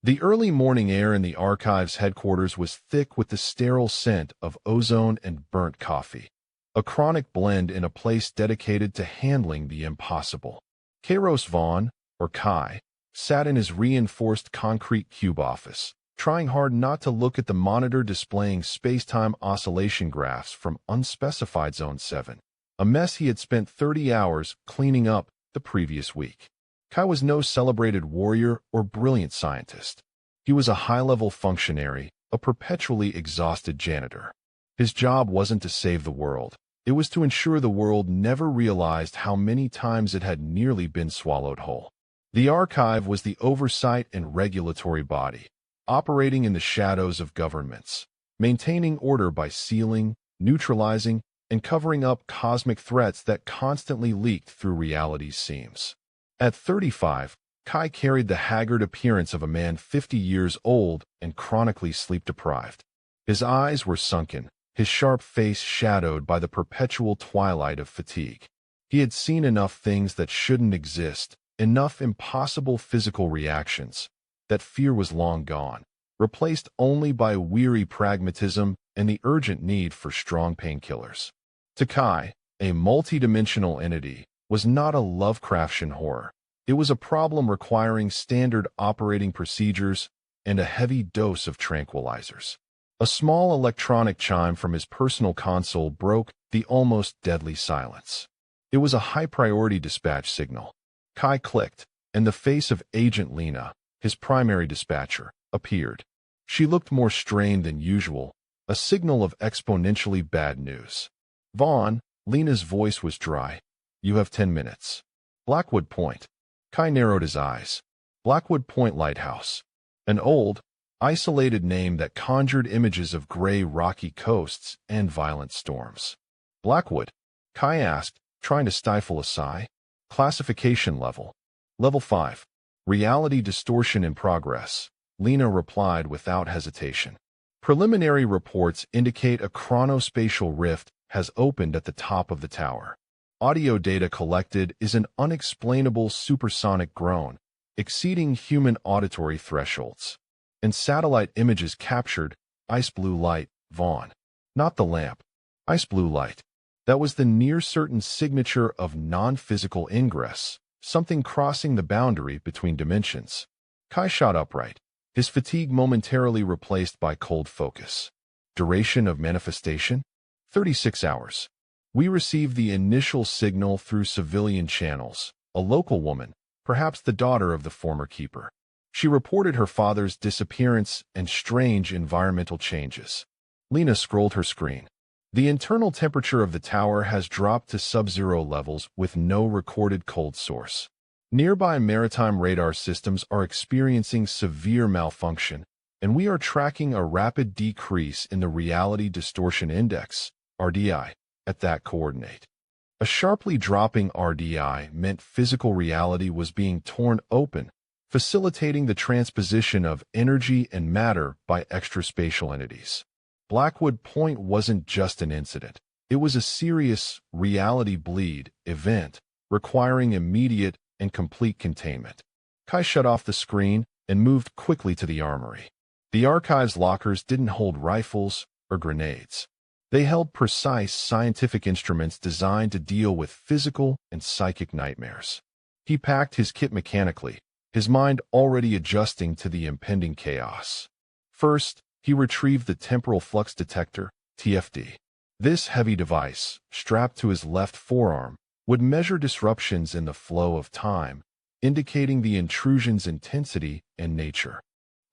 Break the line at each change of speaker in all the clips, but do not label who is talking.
The early morning air in the archive's headquarters was thick with the sterile scent of ozone and burnt coffee, a chronic blend in a place dedicated to handling the impossible. Kairos Vaughn, or Kai, sat in his reinforced concrete cube office, trying hard not to look at the monitor displaying space-time oscillation graphs from unspecified Zone 7, a mess he had spent 30 hours cleaning up the previous week. Kai was no celebrated warrior or brilliant scientist. He was a high-level functionary, a perpetually exhausted janitor. His job wasn't to save the world. It was to ensure the world never realized how many times it had nearly been swallowed whole. The archive was the oversight and regulatory body, operating in the shadows of governments, maintaining order by sealing, neutralizing, and covering up cosmic threats that constantly leaked through reality's seams. At 35, Kai carried the haggard appearance of a man 50 years old and chronically sleep-deprived. His eyes were sunken, his sharp face shadowed by the perpetual twilight of fatigue. He had seen enough things that shouldn't exist, enough impossible physical reactions, that fear was long gone, replaced only by weary pragmatism and the urgent need for strong painkillers. To Kai, a multidimensional entity was not a Lovecraftian horror. It was a problem requiring standard operating procedures and a heavy dose of tranquilizers. A small electronic chime from his personal console broke the almost deadly silence. It was a high-priority dispatch signal. Kai clicked, and the face of Agent Lena, his primary dispatcher, appeared. She looked more strained than usual, a signal of exponentially bad news. Vaughn, Lena's voice was dry. You have 10 minutes. Blackwood Point. Kai narrowed his eyes. Blackwood Point Lighthouse. An old, isolated name that conjured images of gray rocky coasts and violent storms. Blackwood? Kai asked, trying to stifle a sigh. Classification level. Level 5. Reality distortion in progress. Lena replied without hesitation. Preliminary reports indicate a chronospatial rift has opened at the top of the tower. Audio data collected is an unexplainable supersonic groan, exceeding human auditory thresholds. And satellite images captured ice blue light, Vaughn. Not the lamp. Ice blue light. That was the near-certain signature of non-physical ingress, something crossing the boundary between dimensions. Kai shot upright, his fatigue momentarily replaced by cold focus. Duration of manifestation? 36 hours. We received the initial signal through civilian channels, a local woman, perhaps the daughter of the former keeper. She reported her father's disappearance and strange environmental changes. Lena scrolled her screen. The internal temperature of the tower has dropped to sub-zero levels with no recorded cold source. Nearby maritime radar systems are experiencing severe malfunction, and we are tracking a rapid decrease in the Reality Distortion Index, RDI, at that coordinate. A sharply dropping RDI meant physical reality was being torn open, facilitating the transposition of energy and matter by extraspatial entities. Blackwood Point wasn't just an incident. It was a serious reality bleed event, requiring immediate and complete containment. Kai shut off the screen and moved quickly to the armory. The archive's lockers didn't hold rifles or grenades. They held precise scientific instruments designed to deal with physical and psychic nightmares. He packed his kit mechanically, his mind already adjusting to the impending chaos. First, he retrieved the temporal flux detector, TFD. This heavy device, strapped to his left forearm, would measure disruptions in the flow of time, indicating the intrusion's intensity and nature.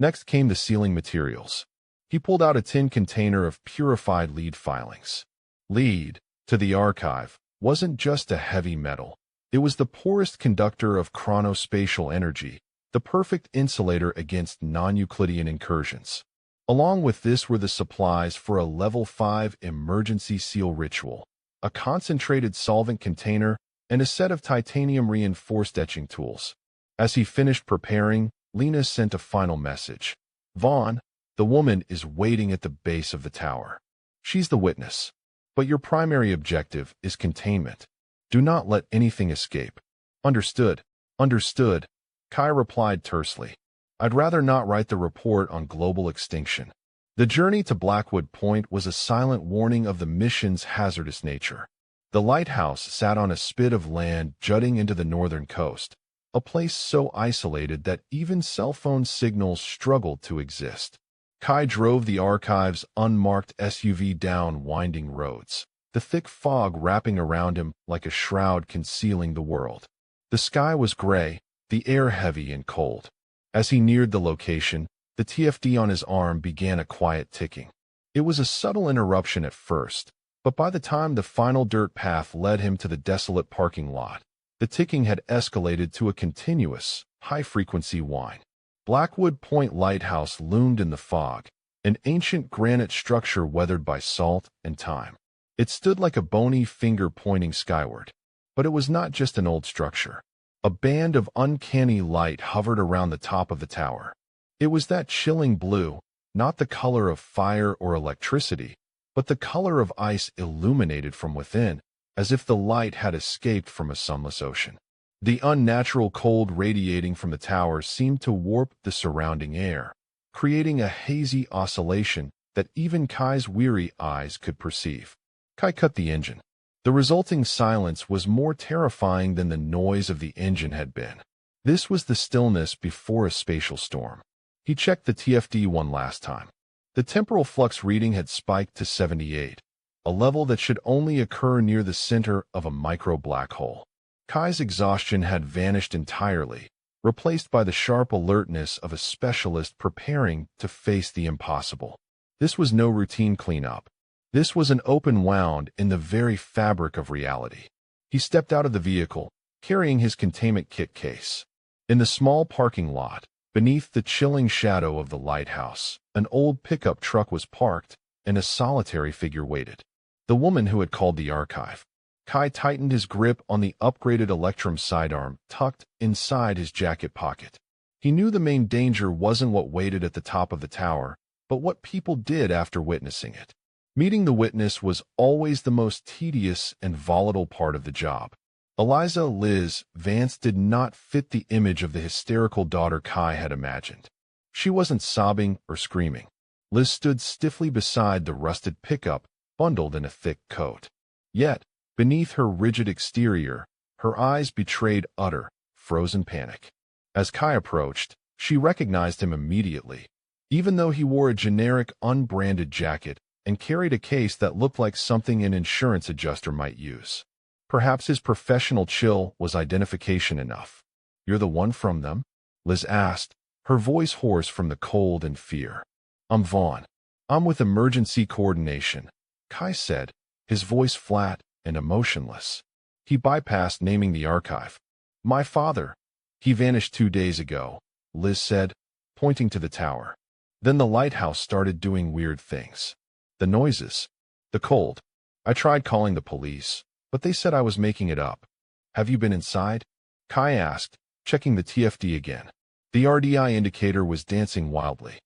Next came the sealing materials. He pulled out a tin container of purified lead filings. Lead, to the archive, wasn't just a heavy metal. It was the poorest conductor of chronospatial energy, the perfect insulator against non-Euclidean incursions. Along with this were the supplies for a Level 5 emergency seal ritual, a concentrated solvent container, and a set of titanium-reinforced etching tools. As he finished preparing, Lena sent a final message. Vaughn, the woman is waiting at the base of the tower. She's the witness. But your primary objective is containment. Do not let anything escape. Understood. Understood. Kai replied tersely. I'd rather not write the report on global extinction. The journey to Blackwood Point was a silent warning of the mission's hazardous nature. The lighthouse sat on a spit of land jutting into the northern coast, a place so isolated that even cell phone signals struggled to exist. Kai drove the archive's unmarked SUV down winding roads, the thick fog wrapping around him like a shroud concealing the world. The sky was gray, the air heavy and cold. As he neared the location, the TFD on his arm began a quiet ticking. It was a subtle interruption at first, but by the time the final dirt path led him to the desolate parking lot, the ticking had escalated to a continuous, high-frequency whine. Blackwood Point Lighthouse loomed in the fog, an ancient granite structure weathered by salt and time. It stood like a bony finger pointing skyward. But it was not just an old structure. A band of uncanny light hovered around the top of the tower. It was that chilling blue, not the color of fire or electricity, but the color of ice illuminated from within, as if the light had escaped from a sunless ocean. The unnatural cold radiating from the tower seemed to warp the surrounding air, creating a hazy oscillation that even Kai's weary eyes could perceive. Kai cut the engine. The resulting silence was more terrifying than the noise of the engine had been. This was the stillness before a spatial storm. He checked the TFD one last time. The temporal flux reading had spiked to 78, a level that should only occur near the center of a micro-black hole. Kai's exhaustion had vanished entirely, replaced by the sharp alertness of a specialist preparing to face the impossible. This was no routine cleanup. This was an open wound in the very fabric of reality. He stepped out of the vehicle, carrying his containment kit case. In the small parking lot, beneath the chilling shadow of the lighthouse, an old pickup truck was parked, and a solitary figure waited. The woman who had called the archive. Kai tightened his grip on the upgraded Electrum sidearm tucked inside his jacket pocket. He knew the main danger wasn't what waited at the top of the tower, but what people did after witnessing it. Meeting the witness was always the most tedious and volatile part of the job. Liz Vance did not fit the image of the hysterical daughter Kai had imagined. She wasn't sobbing or screaming. Liz stood stiffly beside the rusted pickup, bundled in a thick coat. Yet, beneath her rigid exterior, her eyes betrayed utter, frozen panic. As Kai approached, she recognized him immediately. Even though he wore a generic, unbranded jacket and carried a case that looked like something an insurance adjuster might use. Perhaps his professional chill was identification enough. "You're the one from them?" Liz asked, her voice hoarse from the cold and fear. "I'm Vaughn. I'm with emergency coordination," Kai said, his voice flat and emotionless. He bypassed naming the archive. "My father. He vanished 2 days ago," Liz said, pointing to the tower. Then the lighthouse started doing weird things. The noises. The cold. I tried calling the police, but they said I was making it up. "Have you been inside?" Kai asked, checking the TFD again. The RDI indicator was dancing wildly.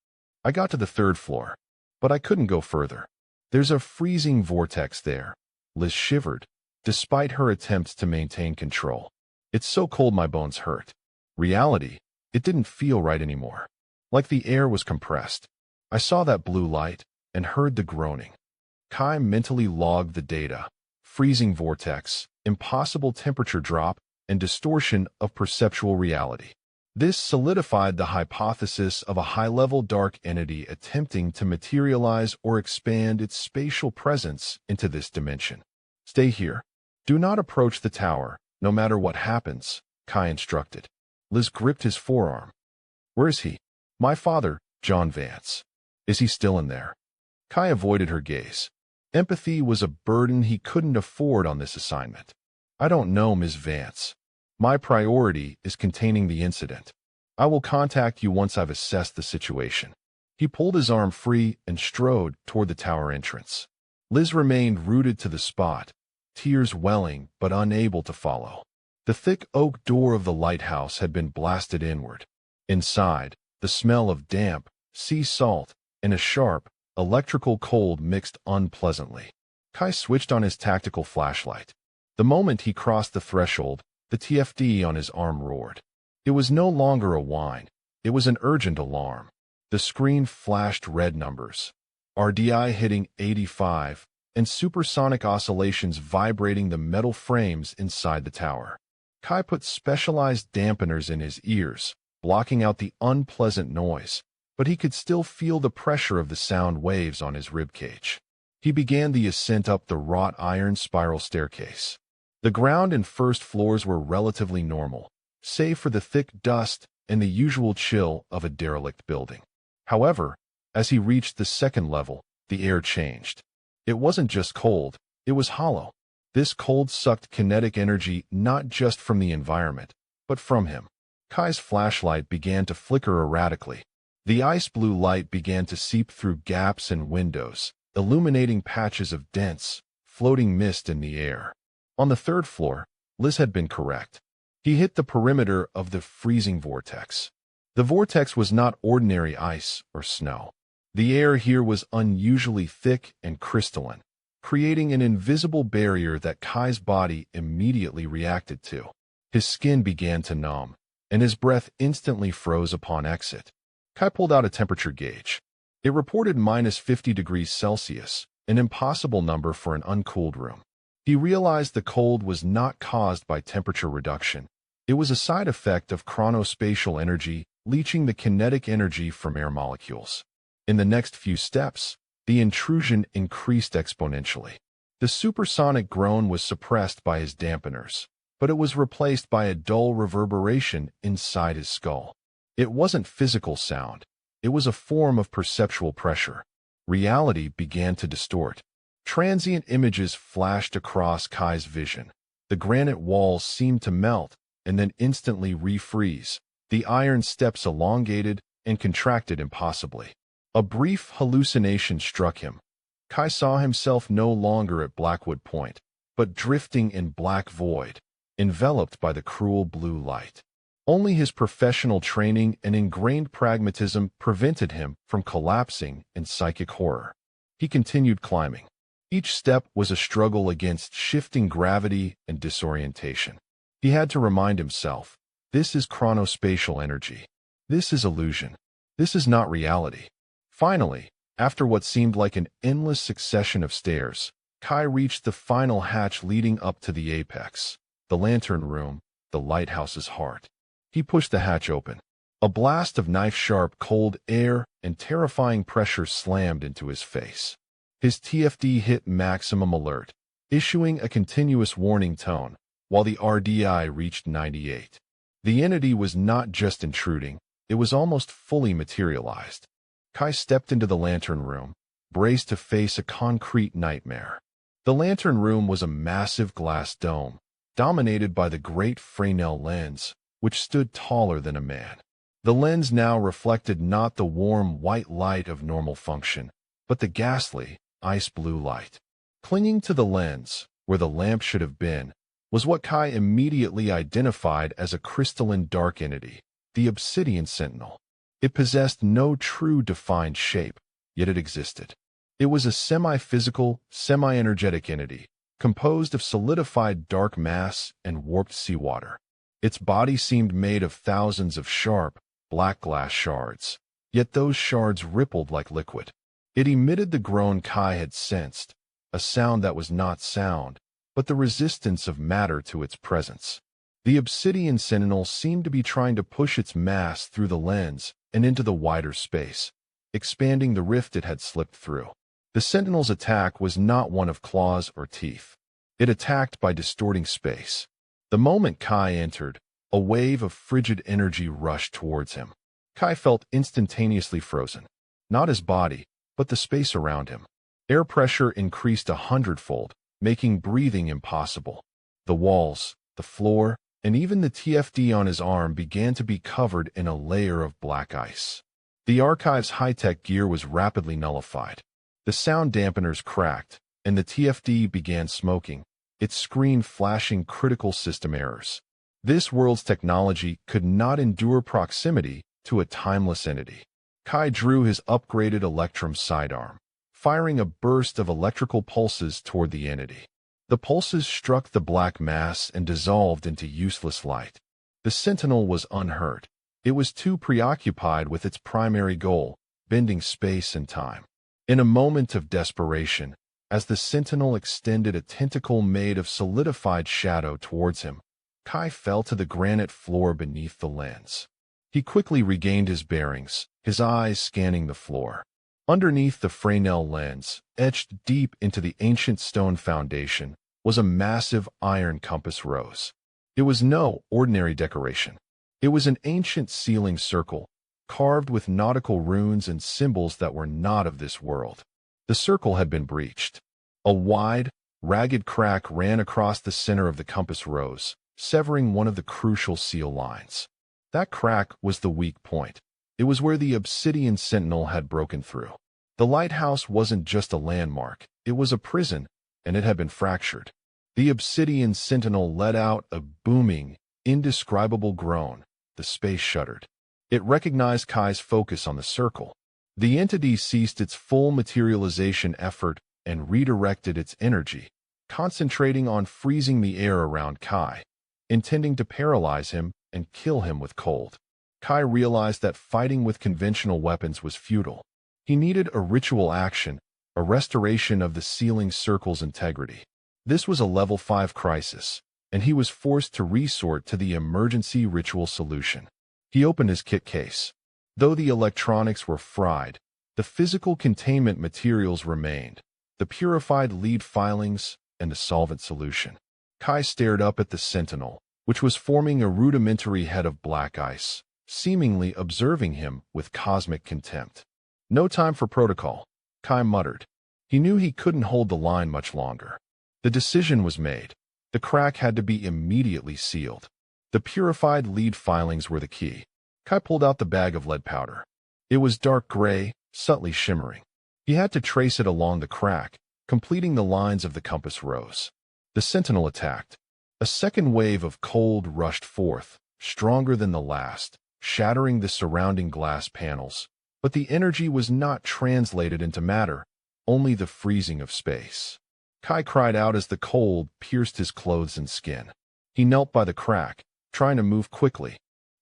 "I got to the 3rd floor, but I couldn't go further. There's a freezing vortex there." Liz shivered, despite her attempts to maintain control. "It's so cold my bones hurt." Reality, it didn't feel right anymore. Like the air was compressed. I saw that blue light and heard the groaning. Kai mentally logged the data. Freezing vortex, impossible temperature drop, and distortion of perceptual reality. This solidified the hypothesis of a high-level dark entity attempting to materialize or expand its spatial presence into this dimension. "Stay here. Do not approach the tower, no matter what happens," Kai instructed. Liz gripped his forearm. "Where is he?" "My father, John Vance." "Is he still in there?" Kai avoided her gaze. Empathy was a burden he couldn't afford on this assignment. "I don't know, Ms. Vance. My priority is containing the incident. I will contact you once I've assessed the situation." He pulled his arm free and strode toward the tower entrance. Liz remained rooted to the spot, tears welling but unable to follow. The thick oak door of the lighthouse had been blasted inward. Inside, the smell of damp, sea salt, and a sharp, electrical cold mixed unpleasantly. Kai switched on his tactical flashlight. The moment he crossed the threshold, the TFD on his arm roared. It was no longer a whine. It was an urgent alarm. The screen flashed red numbers. RDI hitting 85, and supersonic oscillations vibrating the metal frames inside the tower. Kai put specialized dampeners in his ears, blocking out the unpleasant noise, but he could still feel the pressure of the sound waves on his ribcage. He began the ascent up the wrought iron spiral staircase. The ground and first floors were relatively normal, save for the thick dust and the usual chill of a derelict building. However, as he reached the second level, the air changed. It wasn't just cold, it was hollow. This cold sucked kinetic energy not just from the environment, but from him. Kai's flashlight began to flicker erratically. The ice blue light began to seep through gaps and windows, illuminating patches of dense, floating mist in the air. On the third floor, Liz had been correct. He hit the perimeter of the freezing vortex. The vortex was not ordinary ice or snow. The air here was unusually thick and crystalline, creating an invisible barrier that Kai's body immediately reacted to. His skin began to numb, and his breath instantly froze upon exit. Kai pulled out a temperature gauge. It reported -50 degrees Celsius, an impossible number for an uncooled room. He realized the cold was not caused by temperature reduction. It was a side effect of chronospatial energy leaching the kinetic energy from air molecules. In the next few steps, the intrusion increased exponentially. The supersonic groan was suppressed by his dampeners, but it was replaced by a dull reverberation inside his skull. It wasn't physical sound. It was a form of perceptual pressure. Reality began to distort. Transient images flashed across Kai's vision. The granite walls seemed to melt and then instantly refreeze. The iron steps elongated and contracted impossibly. A brief hallucination struck him. Kai saw himself no longer at Blackwood Point, but drifting in black void, enveloped by the cruel blue light. Only his professional training and ingrained pragmatism prevented him from collapsing in psychic horror. He continued climbing. Each step was a struggle against shifting gravity and disorientation. He had to remind himself, this is chronospatial energy. This is illusion. This is not reality. Finally, after what seemed like an endless succession of stairs, Kai reached the final hatch leading up to the apex, the lantern room, the lighthouse's heart. He pushed the hatch open. A blast of knife-sharp cold air and terrifying pressure slammed into his face. His TFD hit maximum alert, issuing a continuous warning tone, while the RDI reached 98. The entity was not just intruding, it was almost fully materialized. Kai stepped into the lantern room, braced to face a concrete nightmare. The lantern room was a massive glass dome, dominated by the great Fresnel lens, which stood taller than a man. The lens now reflected not the warm white light of normal function, but the ghastly, ice blue light. Clinging to the lens, where the lamp should have been, was what Kai immediately identified as a crystalline dark entity, the Obsidian Sentinel. It possessed no true defined shape, yet it existed. It was a semi-physical, semi-energetic entity, composed of solidified dark mass and warped seawater. Its body seemed made of thousands of sharp, black glass shards, yet those shards rippled like liquid. It emitted the groan Kai had sensed, a sound that was not sound, but the resistance of matter to its presence. The Obsidian Sentinel seemed to be trying to push its mass through the lens and into the wider space, expanding the rift it had slipped through. The Sentinel's attack was not one of claws or teeth. It attacked by distorting space. The moment Kai entered, a wave of frigid energy rushed towards him. Kai felt instantaneously frozen. Not his body, but the space around him. Air pressure increased 100-fold, making breathing impossible. The walls, the floor, and even the TFD on his arm began to be covered in a layer of black ice. The archive's high-tech gear was rapidly nullified. The sound dampeners cracked, and the TFD began smoking, its screen flashing critical system errors. This world's technology could not endure proximity to a timeless entity. Kai drew his upgraded Electrum sidearm, firing a burst of electrical pulses toward the entity. The pulses struck the black mass and dissolved into useless light. The Sentinel was unhurt, It was too preoccupied with its primary goal, bending space and time. In a moment of desperation, as the sentinel extended a tentacle made of solidified shadow towards him, Kai fell to the granite floor beneath the lens. He quickly regained his bearings, his eyes scanning the floor. Underneath the Fresnel lens, etched deep into the ancient stone foundation, was a massive iron compass rose. It was no ordinary decoration. It was an ancient sealing circle, carved with nautical runes and symbols that were not of this world. The circle had been breached. A wide, ragged crack ran across the center of the compass rose, severing one of the crucial seal lines. That crack was the weak point. It was where the Obsidian Sentinel had broken through. The lighthouse wasn't just a landmark, it was a prison, and it had been fractured. The Obsidian Sentinel let out a booming, indescribable groan. The space shuddered. It recognized Kai's focus on the circle. The entity ceased its full materialization effort and redirected its energy, concentrating on freezing the air around Kai, intending to paralyze him and kill him with cold. Kai realized that fighting with conventional weapons was futile. He needed a ritual action, a restoration of the sealing circle's integrity. This was a level 5 crisis, and he was forced to resort to the emergency ritual solution. He opened his kit case. Though the electronics were fried, the physical containment materials remained, the purified lead filings and the solvent solution. Kai stared up at the sentinel, which was forming a rudimentary head of black ice, seemingly observing him with cosmic contempt. "No time for protocol," Kai muttered. He knew he couldn't hold the line much longer. The decision was made. The crack had to be immediately sealed. The purified lead filings were the key. Kai pulled out the bag of lead powder. It was dark gray, subtly shimmering. He had to trace it along the crack, completing the lines of the compass rose. The sentinel attacked. A second wave of cold rushed forth, stronger than the last, shattering the surrounding glass panels. But the energy was not translated into matter, only the freezing of space. Kai cried out as the cold pierced his clothes and skin. He knelt by the crack, trying to move quickly.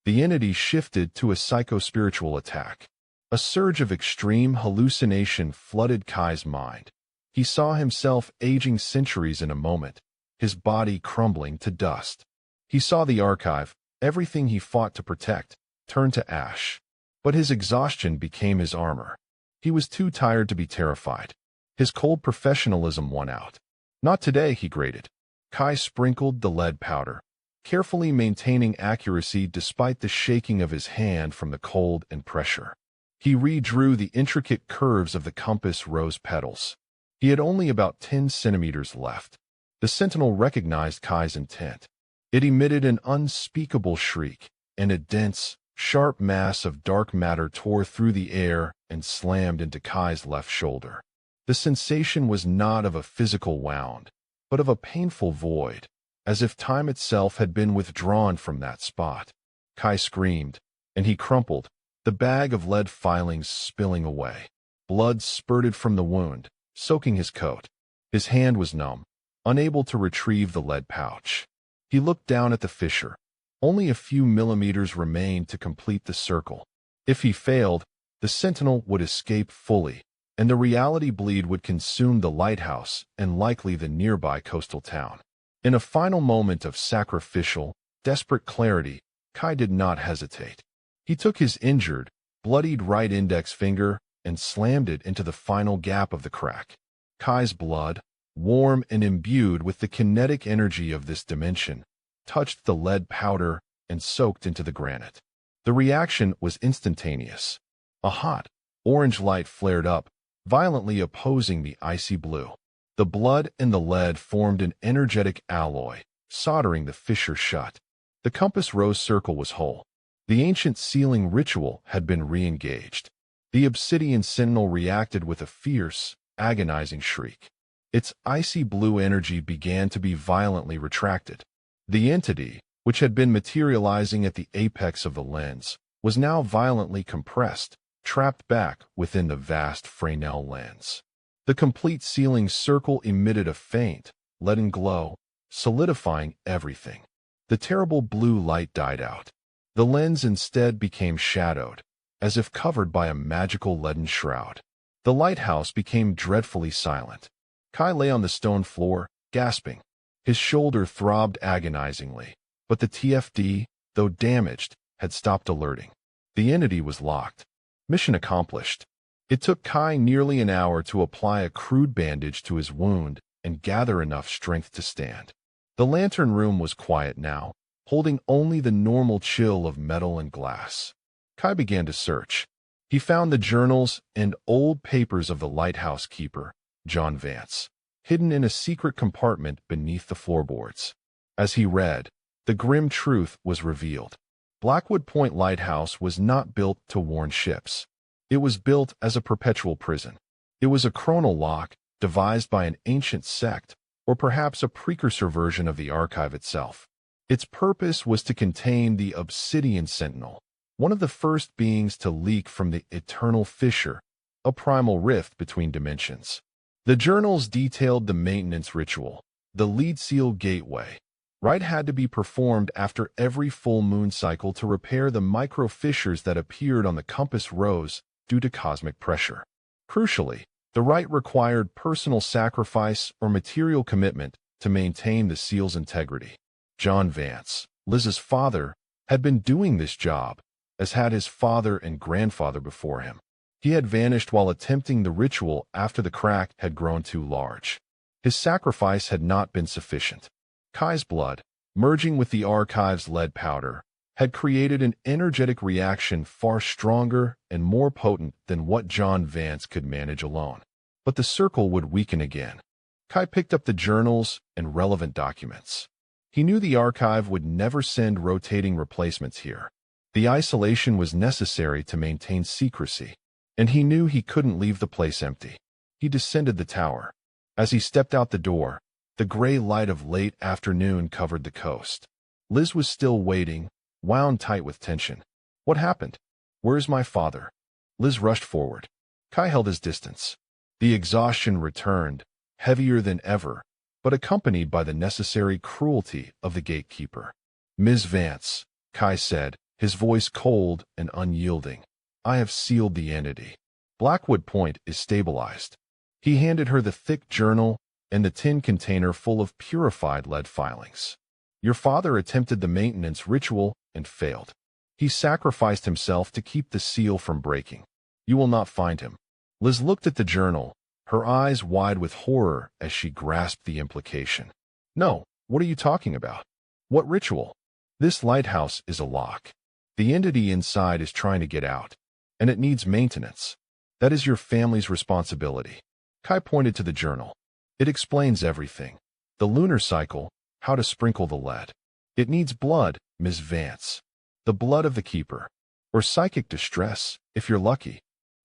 The entity shifted to a psycho-spiritual attack. A surge of extreme hallucination flooded Kai's mind. He saw himself aging centuries in a moment, his body crumbling to dust. He saw the archive, everything he fought to protect, turn to ash. But his exhaustion became his armor. He was too tired to be terrified. His cold professionalism won out. "Not today," he grated. Kai sprinkled the lead powder, carefully maintaining accuracy despite the shaking of his hand from the cold and pressure. He redrew the intricate curves of the compass rose petals. He had only about 10 centimeters left. The sentinel recognized Kai's intent. It emitted an unspeakable shriek, and a dense, sharp mass of dark matter tore through the air and slammed into Kai's left shoulder. The sensation was not of a physical wound, but of a painful void, as if time itself had been withdrawn from that spot. Kai screamed, and he crumpled, the bag of lead filings spilling away. Blood spurted from the wound, soaking his coat. His hand was numb, unable to retrieve the lead pouch. He looked down at the fissure. Only a few millimeters remained to complete the circle. If he failed, the sentinel would escape fully, and the reality bleed would consume the lighthouse and likely the nearby coastal town. In a final moment of sacrificial, desperate clarity, Kai did not hesitate. He took his injured, bloodied right index finger and slammed it into the final gap of the crack. Kai's blood, warm and imbued with the kinetic energy of this dimension, touched the lead powder and soaked into the granite. The reaction was instantaneous. A hot, orange light flared up, violently opposing the icy blue. The blood and the lead formed an energetic alloy, soldering the fissure shut. The compass rose circle was whole. The ancient sealing ritual had been re-engaged. The Obsidian Sentinel reacted with a fierce, agonizing shriek. Its icy blue energy began to be violently retracted. The entity, which had been materializing at the apex of the lens, was now violently compressed, trapped back within the vast Fresnel lens. The complete sealing circle emitted a faint, leaden glow, solidifying everything. The terrible blue light died out. The lens instead became shadowed, as if covered by a magical leaden shroud. The lighthouse became dreadfully silent. Kai lay on the stone floor, gasping. His shoulder throbbed agonizingly, but the TFD, though damaged, had stopped alerting. The entity was locked. Mission accomplished. It took Kai nearly an hour to apply a crude bandage to his wound and gather enough strength to stand. The lantern room was quiet now, holding only the normal chill of metal and glass. Kai began to search. He found the journals and old papers of the lighthouse keeper, John Vance, hidden in a secret compartment beneath the floorboards. As he read, the grim truth was revealed. Blackwood Point Lighthouse was not built to warn ships. It was built as a perpetual prison. It was a chronal lock, devised by an ancient sect, or perhaps a precursor version of the archive itself. Its purpose was to contain the Obsidian Sentinel, one of the first beings to leak from the eternal fissure, a primal rift between dimensions. The journals detailed the maintenance ritual, the lead seal gateway. Rite had to be performed after every full moon cycle to repair the micro-fissures that appeared on the compass rose due to cosmic pressure. Crucially, the rite required personal sacrifice or material commitment to maintain the seal's integrity. John Vance, Liz's father, had been doing this job, as had his father and grandfather before him. He had vanished while attempting the ritual after the crack had grown too large. His sacrifice had not been sufficient. Kai's blood, merging with the archive's lead powder, had created an energetic reaction far stronger and more potent than what John Vance could manage alone. But the circle would weaken again. Kai picked up the journals and relevant documents. He knew the archive would never send rotating replacements here. The isolation was necessary to maintain secrecy, and he knew he couldn't leave the place empty. He descended the tower. As he stepped out the door, the gray light of late afternoon covered the coast. Liz was still waiting, wound tight with tension. What happened? Where's my father? Liz rushed forward. Kai held his distance. The exhaustion returned, heavier than ever, but accompanied by the necessary cruelty of the gatekeeper. Ms. Vance, Kai said, his voice cold and unyielding. I have sealed the entity. Blackwood Point is stabilized. He handed her the thick journal and the tin container full of purified lead filings. Your father attempted the maintenance ritual and failed. He sacrificed himself to keep the seal from breaking. You will not find him. Liz looked at the journal, her eyes wide with horror as she grasped the implication. No, what are you talking about? What ritual? This lighthouse is a lock. The entity inside is trying to get out, and it needs maintenance. That is your family's responsibility. Kai pointed to the journal. It explains everything. The lunar cycle, how to sprinkle the lead. It needs blood, Ms. Vance. The blood of the keeper. Or psychic distress, if you're lucky.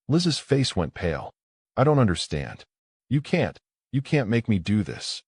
Liz's face went pale. I don't understand. You can't make me do this.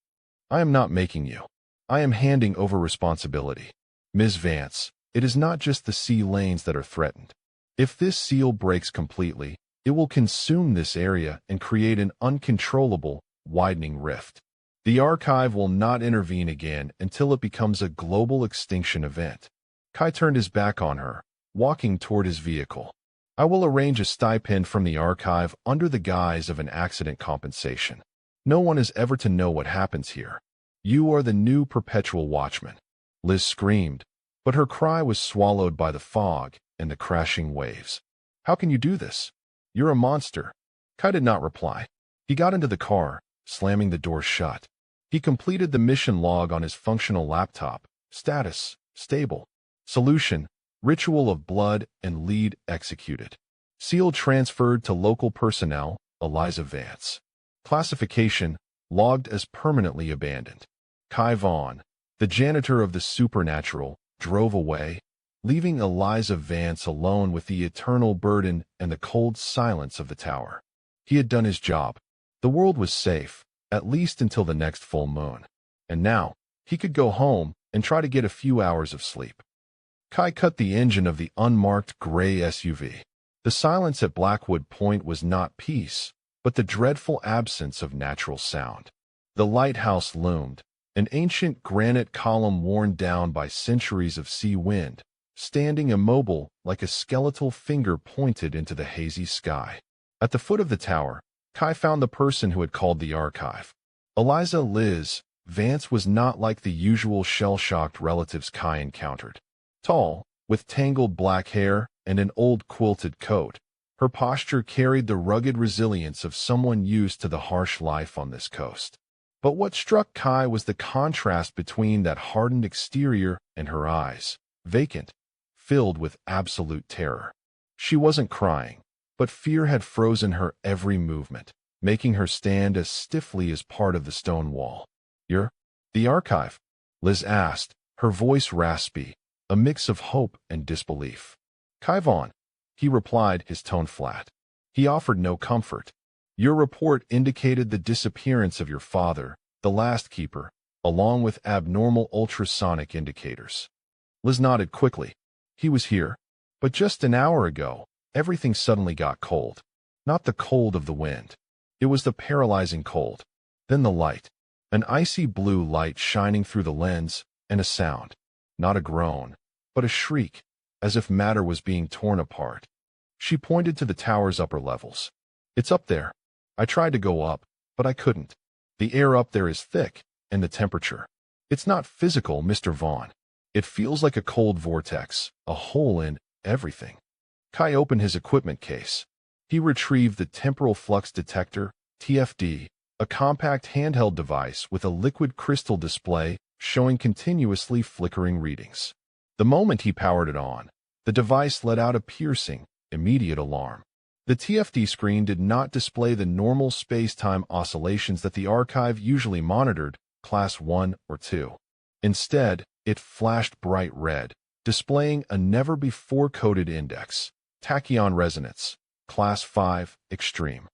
I am not making you. I am handing over responsibility. Ms. Vance, it is not just the sea lanes that are threatened. If this seal breaks completely, it will consume this area and create an uncontrollable, widening rift. The archive will not intervene again until it becomes a global extinction event. Kai turned his back on her, walking toward his vehicle. I will arrange a stipend from the archive under the guise of an accident compensation. No one is ever to know what happens here. You are the new perpetual watchman. Liz screamed, but her cry was swallowed by the fog and the crashing waves. How can you do this? You're a monster. Kai did not reply. He got into the car, slamming the door shut. He completed the mission log on his functional laptop. Status, stable. Solution, ritual of blood and lead executed. Seal transferred to local personnel, Eliza Vance. Classification, logged as permanently abandoned. Kai Vaughn, the janitor of the supernatural, drove away, leaving Eliza Vance alone with the eternal burden and the cold silence of the tower. He had done his job. The world was safe, at least until the next full moon. And now, he could go home and try to get a few hours of sleep. Kai cut the engine of the unmarked gray SUV. The silence at Blackwood Point was not peace, but the dreadful absence of natural sound. The lighthouse loomed, an ancient granite column worn down by centuries of sea wind, standing immobile like a skeletal finger pointed into the hazy sky. At the foot of the tower, Kai found the person who had called the archive. Eliza Liz Vance was not like the usual shell-shocked relatives Kai encountered. Tall, with tangled black hair and an old quilted coat, her posture carried the rugged resilience of someone used to the harsh life on this coast. But what struck Kai was the contrast between that hardened exterior and her eyes, vacant, filled with absolute terror. She wasn't crying, but fear had frozen her every movement, making her stand as stiffly as part of the stone wall. "You're the archive?" Liz asked, her voice raspy, a mix of hope and disbelief. "Kai Vaughn," he replied, his tone flat. He offered no comfort. "Your report indicated the disappearance of your father, the last keeper, along with abnormal ultrasonic indicators." Liz nodded quickly. "He was here, but just an hour ago, everything suddenly got cold. Not the cold of the wind. It was the paralyzing cold. Then the light. An icy blue light shining through the lens, and a sound. Not a groan, but a shriek, as if matter was being torn apart." She pointed to the tower's upper levels. "It's up there. I tried to go up, but I couldn't. The air up there is thick, and the temperature. It's not physical, Mr. Vaughn. It feels like a cold vortex, a hole in everything." Kai opened his equipment case. He retrieved the temporal flux detector, TFD, a compact handheld device with a liquid crystal display showing continuously flickering readings. The moment he powered it on, the device let out a piercing, immediate alarm. The TFD screen did not display the normal space-time oscillations that the archive usually monitored, Class 1 or 2. Instead, it flashed bright red, displaying a never-before-coded index, tachyon resonance, Class 5, extreme.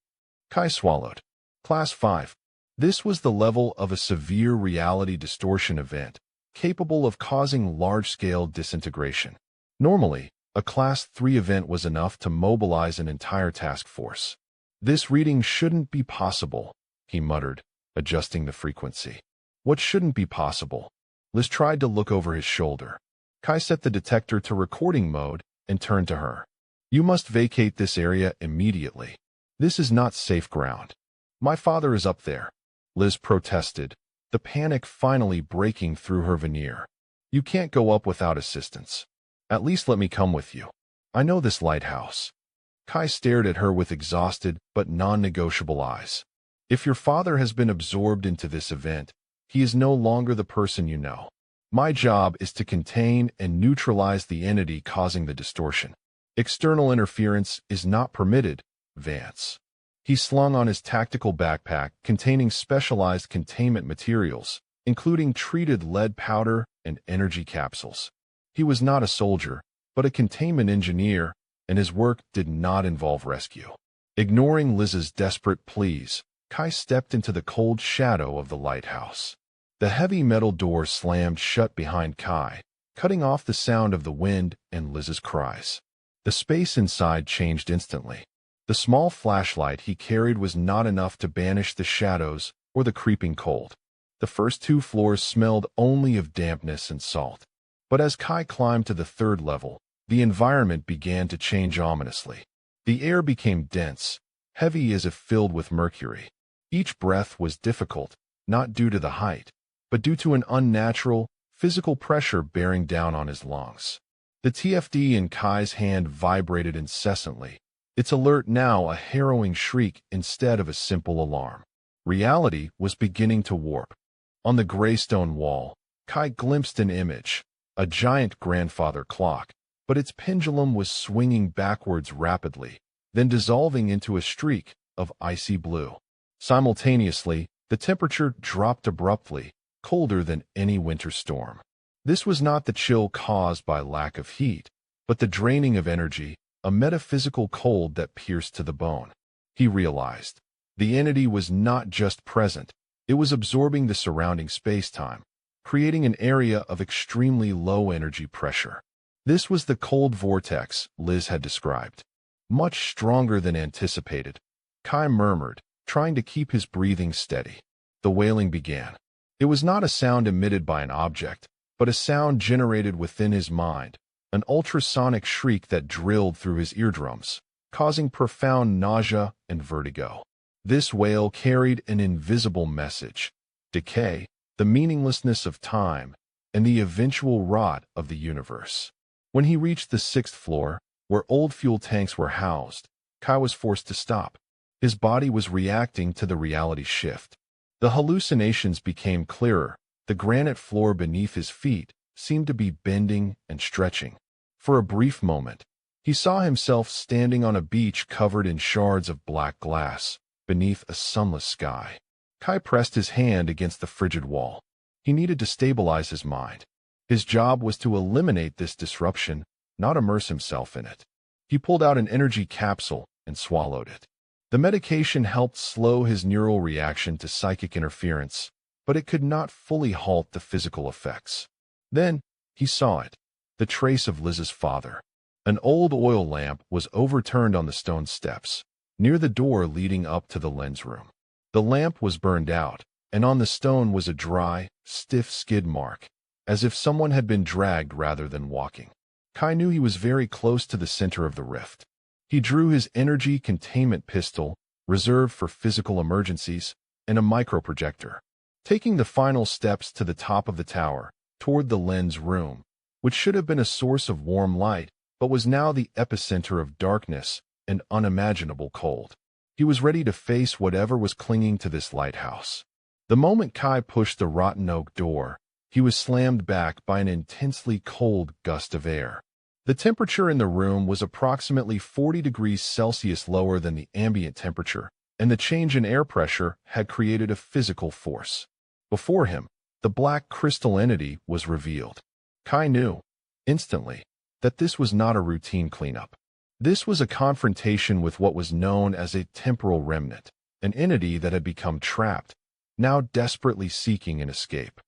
Kai swallowed. Class 5. This was the level of a severe reality distortion event, capable of causing large-scale disintegration. Normally, a Class 3 event was enough to mobilize an entire task force. "This reading shouldn't be possible," he muttered, adjusting the frequency. "What shouldn't be possible?" Liz tried to look over his shoulder. Kai set the detector to recording mode and turned to her. "You must vacate this area immediately. This is not safe ground." "My father is up there," Liz protested, the panic finally breaking through her veneer. "You can't go up without assistance. At least let me come with you. I know this lighthouse." Kai stared at her with exhausted but non-negotiable eyes. "If your father has been absorbed into this event, he is no longer the person you know. My job is to contain and neutralize the entity causing the distortion. External interference is not permitted, Vance." He slung on his tactical backpack containing specialized containment materials, including treated lead powder and energy capsules. He was not a soldier, but a containment engineer, and his work did not involve rescue. Ignoring Liz's desperate pleas, Kai stepped into the cold shadow of the lighthouse. The heavy metal door slammed shut behind Kai, cutting off the sound of the wind and Liz's cries. The space inside changed instantly. The small flashlight he carried was not enough to banish the shadows or the creeping cold. The first 2 floors smelled only of dampness and salt. But as Kai climbed to the 3rd level, the environment began to change ominously. The air became dense, heavy as if filled with mercury. Each breath was difficult, not due to the height, but due to an unnatural, physical pressure bearing down on his lungs. The TFD in Kai's hand vibrated incessantly, its alert now a harrowing shriek instead of a simple alarm. Reality was beginning to warp. On the gray stone wall, Kai glimpsed an image, a giant grandfather clock, but its pendulum was swinging backwards rapidly, then dissolving into a streak of icy blue. Simultaneously, the temperature dropped abruptly, colder than any winter storm. This was not the chill caused by lack of heat, but the draining of energy, a metaphysical cold that pierced to the bone. He realized the entity was not just present, it was absorbing the surrounding space-time, creating an area of extremely low energy pressure. This was the cold vortex Liz had described. Much stronger than anticipated, Kai murmured, trying to keep his breathing steady. The wailing began. It was not a sound emitted by an object, but a sound generated within his mind, an ultrasonic shriek that drilled through his eardrums, causing profound nausea and vertigo. This wail carried an invisible message: decay, the meaninglessness of time, and the eventual rot of the universe. When he reached the sixth floor, where old fuel tanks were housed, Kai was forced to stop. His body was reacting to the reality shift. The hallucinations became clearer. The granite floor beneath his feet seemed to be bending and stretching. For a brief moment, he saw himself standing on a beach covered in shards of black glass, beneath a sunless sky. Kai pressed his hand against the frigid wall. He needed to stabilize his mind. His job was to eliminate this disruption, not immerse himself in it. He pulled out an energy capsule and swallowed it. The medication helped slow his neural reaction to psychic interference, but it could not fully halt the physical effects. Then, he saw it, the trace of Liz's father. An old oil lamp was overturned on the stone steps, near the door leading up to the lens room. The lamp was burned out, and on the stone was a dry, stiff skid mark, as if someone had been dragged rather than walking. Kai knew he was very close to the center of the rift. He drew his energy containment pistol, reserved for physical emergencies, and a microprojector. Taking the final steps to the top of the tower, toward the lens room, which should have been a source of warm light, but was now the epicenter of darkness and unimaginable cold. He was ready to face whatever was clinging to this lighthouse. The moment Kai pushed the rotten oak door, he was slammed back by an intensely cold gust of air. The temperature in the room was approximately 40 degrees Celsius lower than the ambient temperature, and the change in air pressure had created a physical force. Before him, the black crystal entity was revealed. Kai knew, instantly, that this was not a routine cleanup. This was a confrontation with what was known as a temporal remnant, an entity that had become trapped, now desperately seeking an escape.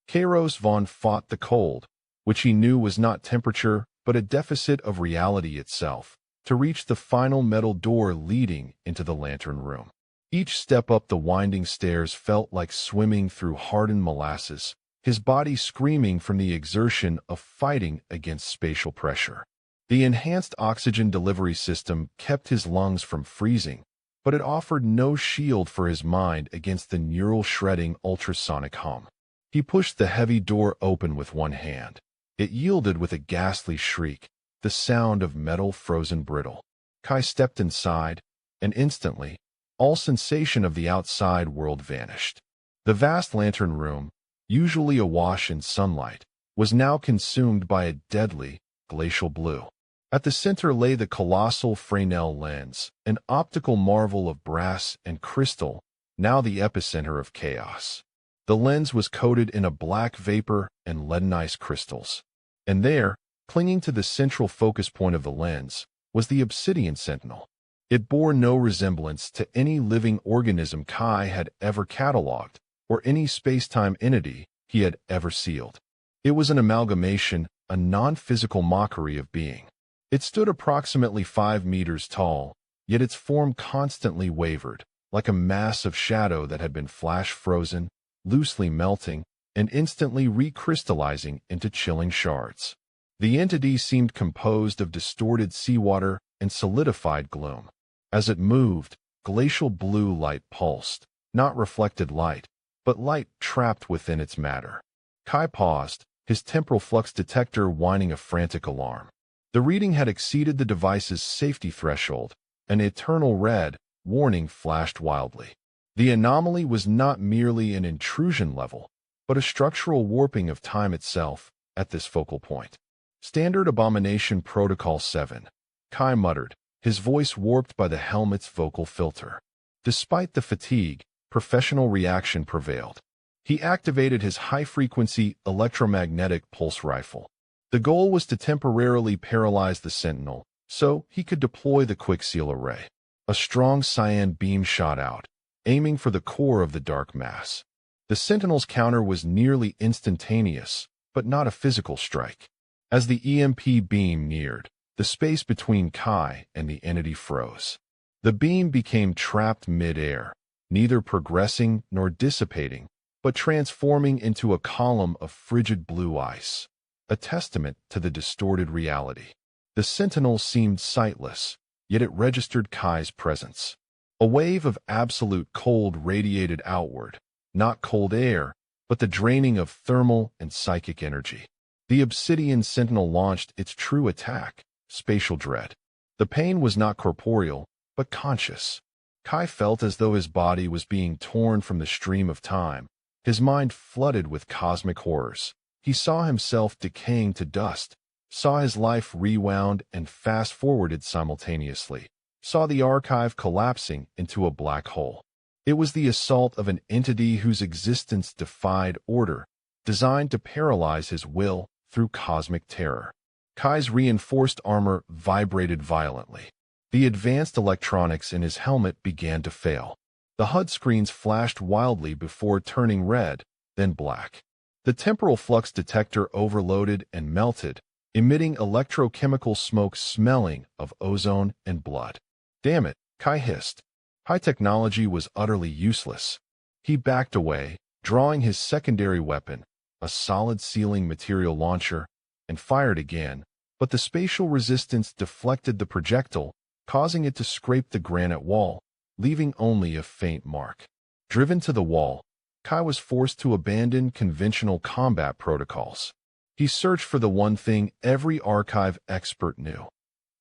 Kairos Vaughn fought the cold, which he knew was not temperature but a deficit of reality itself, to reach the final metal door leading into the lantern room. Each step up the winding stairs felt like swimming through hardened molasses, his body screaming from the exertion of fighting against spatial pressure. The enhanced oxygen delivery system kept his lungs from freezing, but it offered no shield for his mind against the neural-shredding ultrasonic hum. He pushed the heavy door open with one hand. It yielded with a ghastly shriek, the sound of metal frozen brittle. Kai stepped inside, and instantly, all sensation of the outside world vanished. The vast lantern room, usually awash in sunlight, was now consumed by a deadly, glacial blue. At the center lay the colossal Fresnel lens, an optical marvel of brass and crystal, now the epicenter of chaos. The lens was coated in a black vapor and leaden ice crystals. And there, clinging to the central focus point of the lens, was the Obsidian Sentinel. It bore no resemblance to any living organism Kai had ever catalogued, or any space-time entity he had ever sealed. It was an amalgamation, a non-physical mockery of being. It stood approximately 5 meters tall, yet its form constantly wavered, like a mass of shadow that had been flash-frozen, loosely melting, and instantly recrystallizing into chilling shards. The entity seemed composed of distorted seawater and solidified gloom. As it moved, glacial blue light pulsed, not reflected light, but light trapped within its matter. Kai paused, his temporal flux detector whining a frantic alarm. The reading had exceeded the device's safety threshold. An eternal red warning flashed wildly. The anomaly was not merely an intrusion level, but a structural warping of time itself at this focal point. Standard Abomination Protocol 7, Kai muttered, his voice warped by the helmet's vocal filter. Despite the fatigue, professional reaction prevailed. He activated his high-frequency electromagnetic pulse rifle. The goal was to temporarily paralyze the Sentinel, so he could deploy the quick-seal array. A strong cyan beam shot out, aiming for the core of the dark mass. The Sentinel's counter was nearly instantaneous, but not a physical strike. As the EMP beam neared, the space between Kai and the entity froze. The beam became trapped mid-air, neither progressing nor dissipating, but transforming into a column of frigid blue ice. a testament to the distorted reality. The Sentinel seemed sightless, yet it registered Kai's presence. A wave of absolute cold radiated outward, not cold air, but the draining of thermal and psychic energy. The Obsidian Sentinel launched its true attack, spatial dread. The pain was not corporeal, but conscious. Kai felt as though his body was being torn from the stream of time, his mind flooded with cosmic horrors. He saw himself decaying to dust, saw his life rewound and fast-forwarded simultaneously, saw the archive collapsing into a black hole. It was the assault of an entity whose existence defied order, designed to paralyze his will through cosmic terror. Kai's reinforced armor vibrated violently. The advanced electronics in his helmet began to fail. The HUD screens flashed wildly before turning red, then black. The temporal flux detector overloaded and melted, emitting electrochemical smoke smelling of ozone and blood. Damn it, Kai hissed. High technology was utterly useless. He backed away, drawing his secondary weapon, a solid sealing material launcher, and fired again, but the spatial resistance deflected the projectile, causing it to scrape the granite wall, leaving only a faint mark. Driven to the wall, Kai was forced to abandon conventional combat protocols. He searched for the one thing every archive expert knew.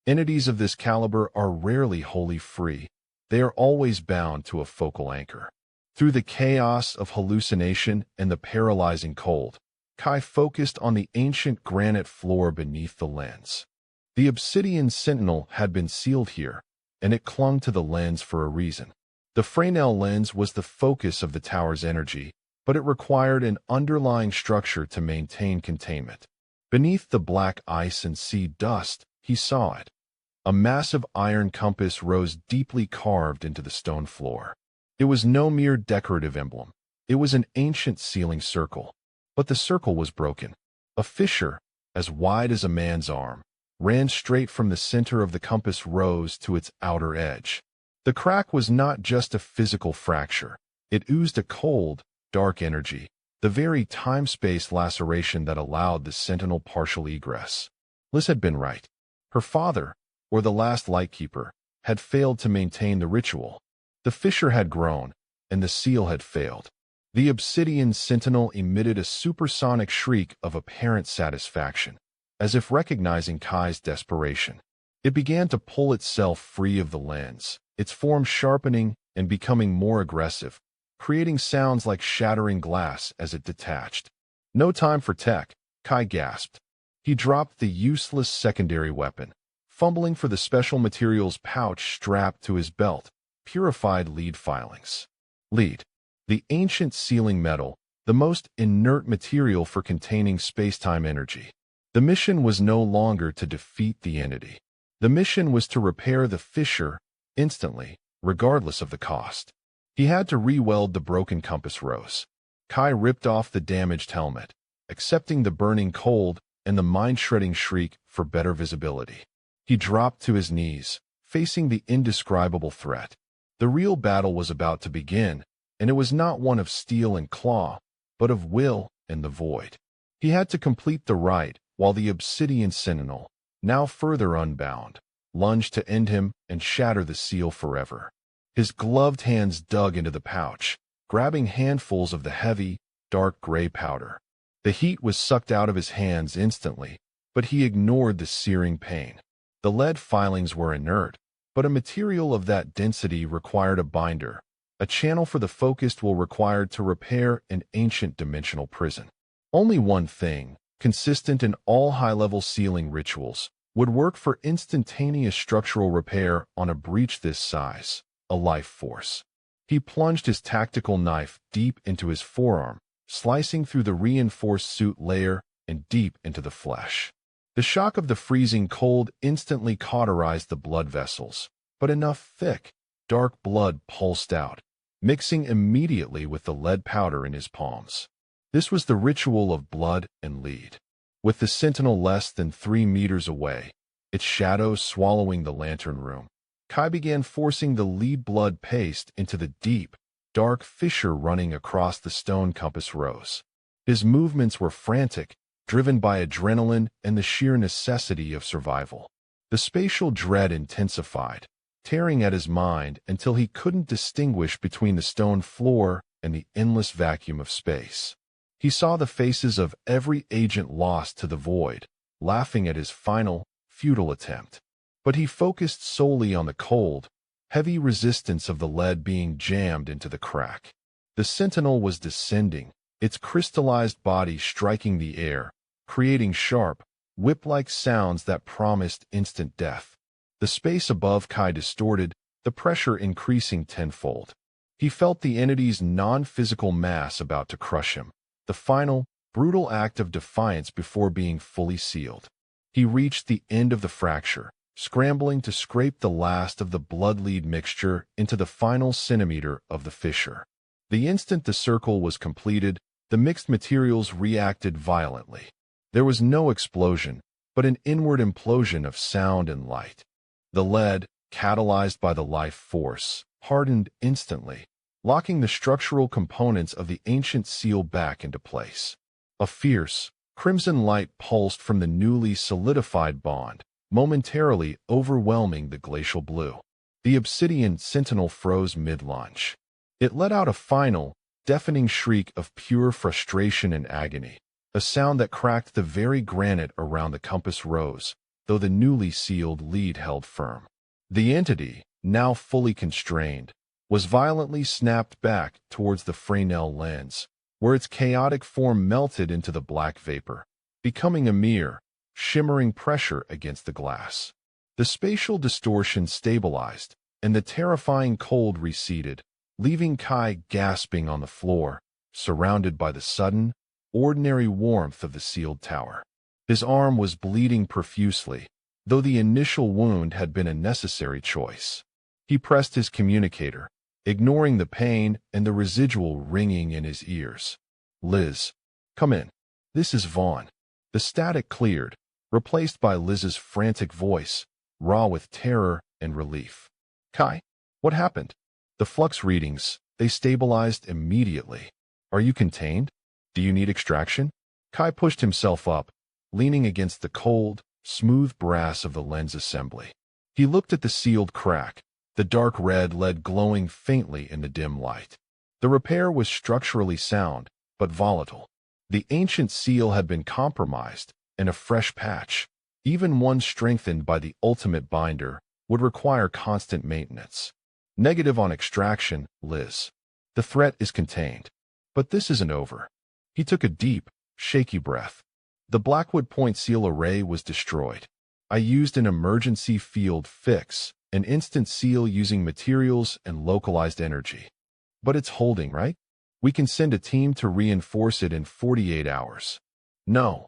Entities of this caliber are rarely wholly free. They are always bound to a focal anchor. Through the chaos of hallucination and the paralyzing cold, Kai focused on the ancient granite floor beneath the lens. The Obsidian Sentinel had been sealed here, and it clung to the lens for a reason. The Fresnel lens was the focus of the tower's energy, but it required an underlying structure to maintain containment. Beneath the black ice and sea dust, he saw it. A massive iron compass rose deeply carved into the stone floor. It was no mere decorative emblem. It was an ancient sealing circle. But the circle was broken. A fissure, as wide as a man's arm, ran straight from the center of the compass rose to its outer edge. The crack was not just a physical fracture. It oozed a cold, dark energy, the very time-space laceration that allowed the Sentinel partial egress. Liz had been right. Her father, or the last Lightkeeper, had failed to maintain the ritual. The fissure had grown, and the seal had failed. The Obsidian Sentinel emitted a supersonic shriek of apparent satisfaction, as if recognizing Kai's desperation. It began to pull itself free of the lens, its form sharpening and becoming more aggressive, creating sounds like shattering glass as it detached. No time for tech, Kai gasped. He dropped the useless secondary weapon, fumbling for the special materials pouch strapped to his belt, purified lead filings. Lead. The ancient sealing metal, the most inert material for containing space-time energy. The mission was no longer to defeat the entity. The mission was to repair the fissure instantly, regardless of the cost. He had to re-weld the broken compass rose. Kai ripped off the damaged helmet, accepting the burning cold and the mind-shredding shriek for better visibility. He dropped to his knees, facing the indescribable threat. The real battle was about to begin, and it was not one of steel and claw, but of will and the void. He had to complete the rite, while the Obsidian Sentinel, now further unbound, lunged to end him and shatter the seal forever. His gloved hands dug into the pouch, grabbing handfuls of the heavy, dark gray powder. The heat was sucked out of his hands instantly, but he ignored the searing pain. The lead filings were inert, but a material of that density required a binder, a channel for the focused will required to repair an ancient dimensional prison. Only one thing, consistent in all high-level sealing rituals, would work for instantaneous structural repair on a breach this size, a life force. He plunged his tactical knife deep into his forearm, slicing through the reinforced suit layer and deep into the flesh. The shock of the freezing cold instantly cauterized the blood vessels, but enough thick, dark blood pulsed out, mixing immediately with the lead powder in his palms. This was the ritual of blood and lead. With the Sentinel less than 3 meters away, its shadow swallowing the lantern room, Kai began forcing the lead blood paste into the deep, dark fissure running across the stone compass rose. His movements were frantic, driven by adrenaline and the sheer necessity of survival. The spatial dread intensified, tearing at his mind until he couldn't distinguish between the stone floor and the endless vacuum of space. He saw the faces of every agent lost to the void, laughing at his final, futile attempt. But he focused solely on the cold, heavy resistance of the lead being jammed into the crack. The Sentinel was descending, its crystallized body striking the air, creating sharp, whip-like sounds that promised instant death. The space above Kai distorted, the pressure increasing tenfold. He felt the entity's non-physical mass about to crush him, the final, brutal act of defiance before being fully sealed. He reached the end of the fracture, scrambling to scrape the last of the blood-lead mixture into the final centimeter of the fissure. The instant the circle was completed, the mixed materials reacted violently. There was no explosion, but an inward implosion of sound and light. The lead, catalyzed by the life force, hardened instantly, locking the structural components of the ancient seal back into place. A fierce, crimson light pulsed from the newly solidified bond, momentarily overwhelming the glacial blue. The Obsidian Sentinel froze mid-launch. It let out a final, deafening shriek of pure frustration and agony, a sound that cracked the very granite around the compass rose, though the newly sealed lead held firm. The entity, now fully constrained, was violently snapped back towards the Fresnel lens, where its chaotic form melted into the black vapor, becoming a mere, shimmering pressure against the glass. The spatial distortion stabilized, and the terrifying cold receded, leaving Kai gasping on the floor, surrounded by the sudden, ordinary warmth of the sealed tower. His arm was bleeding profusely, though the initial wound had been a necessary choice. He pressed his communicator, ignoring the pain and the residual ringing in his ears. "Liz, come in. This is Vaughn." The static cleared, replaced by Liz's frantic voice, raw with terror and relief. "Kai, what happened?" "The flux readings, they stabilized immediately. Are you contained? Do you need extraction?" Kai pushed himself up, leaning against the cold, smooth brass of the lens assembly. He looked at the sealed crack, the dark red lead glowing faintly in the dim light. The repair was structurally sound, but volatile. The ancient seal had been compromised, and a fresh patch, even one strengthened by the ultimate binder, would require constant maintenance. "Negative on extraction, Liz. The threat is contained. But this isn't over." He took a deep, shaky breath. "The Blackwood Point seal array was destroyed. I used an emergency field fix, an instant seal using materials and localized energy. But it's holding, right? We can send a team to reinforce it in 48 hours. "No,"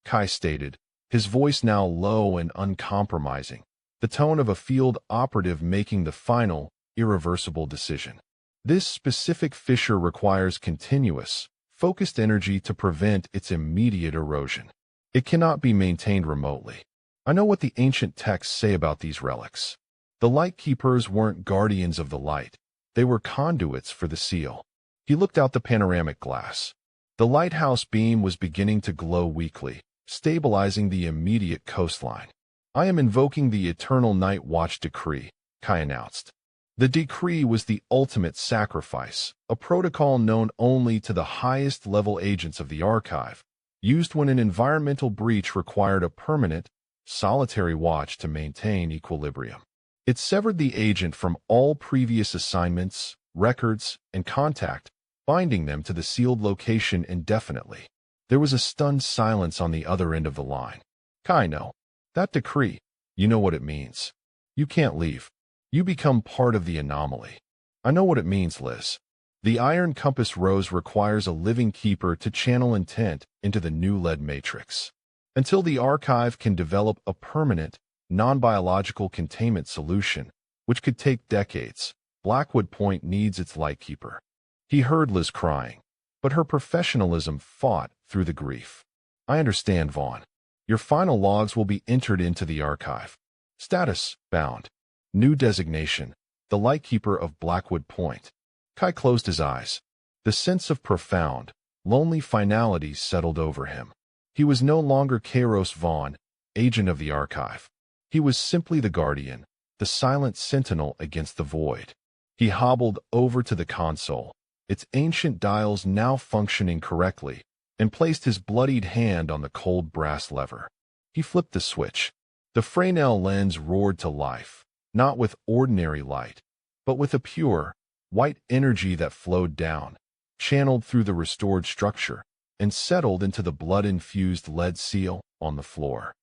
Kai stated, his voice now low and uncompromising, the tone of a field operative making the final, irreversible decision. "This specific fissure requires continuous, focused energy to prevent its immediate erosion. It cannot be maintained remotely. I know what the ancient texts say about these relics. The light keepers weren't guardians of the light. They were conduits for the seal." He looked out the panoramic glass. The lighthouse beam was beginning to glow weakly, stabilizing the immediate coastline. "I am invoking the Eternal Night Watch Decree," Kai announced. The decree was the ultimate sacrifice, a protocol known only to the highest-level agents of the archive, used when an environmental breach required a permanent, solitary watch to maintain equilibrium. It severed the agent from all previous assignments, records, and contact, binding them to the sealed location indefinitely. There was a stunned silence on the other end of the line. "Kai, no. That decree, you know what it means. You can't leave. You become part of the anomaly." "I know what it means, Liz. The Iron Compass Rose requires a living keeper to channel intent into the new lead matrix. Until the archive can develop a permanent, non-biological containment solution, which could take decades, Blackwood Point needs its lightkeeper." He heard Liz crying, but her professionalism fought through the grief. "I understand, Vaughn. Your final logs will be entered into the archive. Status, bound. New designation, the lightkeeper of Blackwood Point." Kai closed his eyes. The sense of profound, lonely finality settled over him. He was no longer Kairos Vaughn, agent of the archive. He was simply the guardian, the silent sentinel against the void. He hobbled over to the console, its ancient dials now functioning correctly, and placed his bloodied hand on the cold brass lever. He flipped the switch. The Fresnel lens roared to life, not with ordinary light, but with a pure, white energy that flowed down, channeled through the restored structure, and settled into the blood-infused lead seal on the floor.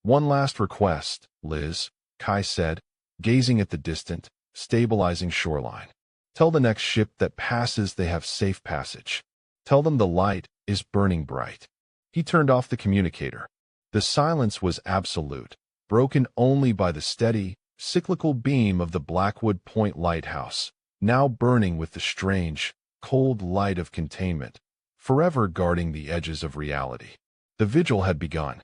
"One last request, Liz," Kai said, gazing at the distant, stabilizing shoreline. "Tell the next ship that passes they have safe passage. Tell them the light is burning bright." He turned off the communicator. The silence was absolute, broken only by the steady, cyclical beam of the Blackwood Lighthouse, now burning with the strange, cold light of containment, forever guarding the edges of reality. The vigil had begun.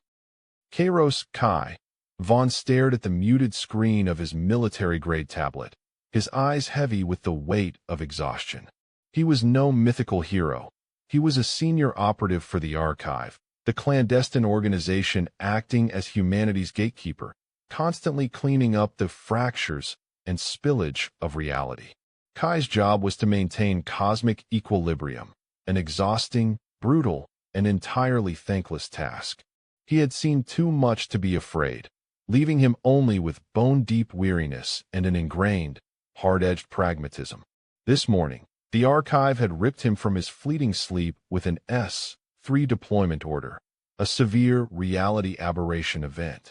Kairos Kai. Vaughn stared at the muted screen of his military-grade tablet, his eyes heavy with the weight of exhaustion. He was no mythical hero. He was a senior operative for the archive, the clandestine organization acting as humanity's gatekeeper, constantly cleaning up the fractures and spillage of reality. Kai's job was to maintain cosmic equilibrium, an exhausting, brutal, and entirely thankless task. He had seen too much to be afraid, leaving him only with bone-deep weariness and an ingrained, hard-edged pragmatism. This morning, the archive had ripped him from his fleeting sleep with an S-3 deployment order, a severe reality aberration event.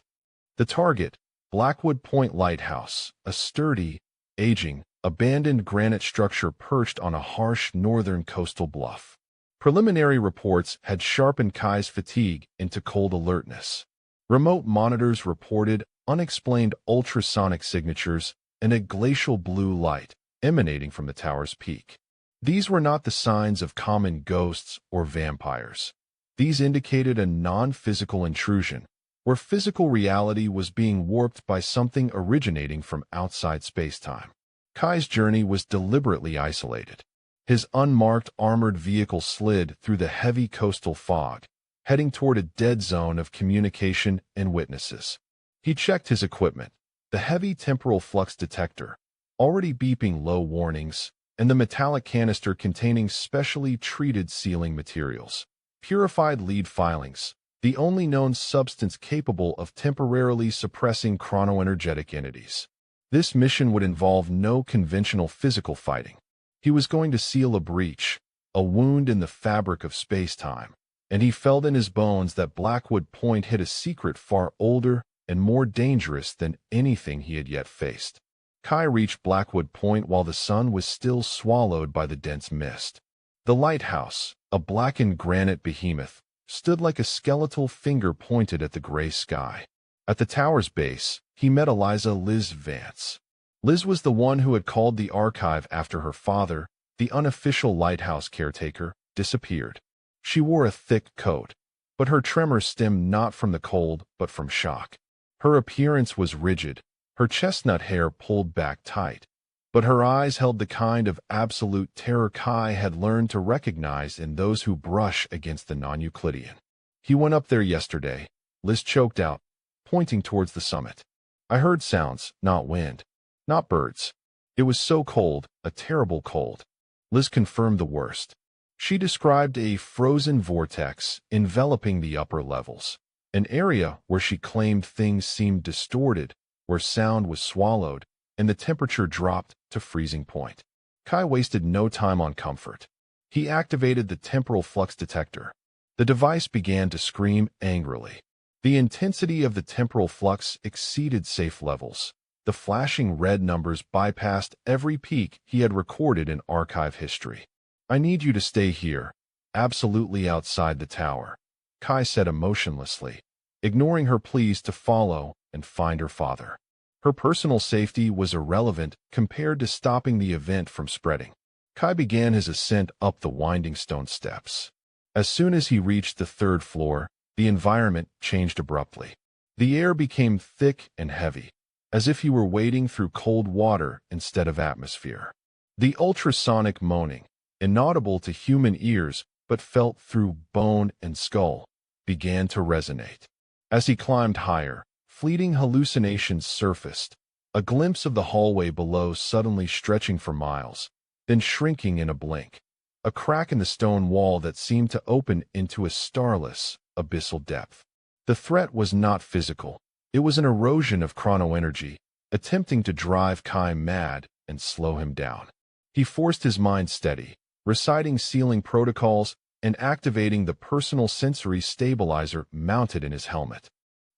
The target, Blackwood Lighthouse, a sturdy, aging, abandoned granite structure perched on a harsh northern coastal bluff. Preliminary reports had sharpened Kai's fatigue into cold alertness. Remote monitors reported unexplained ultrasonic signatures and a glacial blue light emanating from the tower's peak. These were not the signs of common ghosts or vampires. These indicated a non-physical intrusion, where physical reality was being warped by something originating from outside spacetime. Kai's journey was deliberately isolated. His unmarked armored vehicle slid through the heavy coastal fog, heading toward a dead zone of communication and witnesses. He checked his equipment, the heavy temporal flux detector, already beeping low warnings, and the metallic canister containing specially treated sealing materials. Purified lead filings, the only known substance capable of temporarily suppressing chronoenergetic entities. This mission would involve no conventional physical fighting. He was going to seal a breach, a wound in the fabric of space-time, and he felt in his bones that Blackwood Point hid a secret far older and more dangerous than anything he had yet faced. Kai reached Blackwood Point while the sun was still swallowed by the dense mist. The lighthouse, a blackened granite behemoth, stood like a skeletal finger pointed at the gray sky. At the tower's base, he met Eliza Liz Vance. Liz was the one who had called the archive after her father, the unofficial lighthouse caretaker, disappeared. She wore a thick coat, but her tremors stemmed not from the cold but from shock. Her appearance was rigid, her chestnut hair pulled back tight, but her eyes held the kind of absolute terror Kai had learned to recognize in those who brush against the non-Euclidean. "He went up there yesterday," Liz choked out, pointing towards the summit. "I heard sounds, not wind. Not birds. It was so cold, a terrible cold." Liz confirmed the worst. She described a frozen vortex enveloping the upper levels, an area where she claimed things seemed distorted, where sound was swallowed, and the temperature dropped to freezing point. Kai wasted no time on comfort. He activated the temporal flux detector. The device began to scream angrily. The intensity of the temporal flux exceeded safe levels. The flashing red numbers bypassed every peak he had recorded in archive history. "I need you to stay here, absolutely outside the tower," Kai said emotionlessly, ignoring her pleas to follow and find her father. Her personal safety was irrelevant compared to stopping the event from spreading. Kai began his ascent up the winding stone steps. As soon as he reached the third floor, the environment changed abruptly. The air became thick and heavy, as if he were wading through cold water instead of atmosphere. The ultrasonic moaning, inaudible to human ears but felt through bone and skull, began to resonate. As he climbed higher, fleeting hallucinations surfaced, a glimpse of the hallway below suddenly stretching for miles, then shrinking in a blink, a crack in the stone wall that seemed to open into a starless, abyssal depth. The threat was not physical. It was an erosion of chronoenergy, attempting to drive Kai mad and slow him down. He forced his mind steady, reciting sealing protocols and activating the personal sensory stabilizer mounted in his helmet.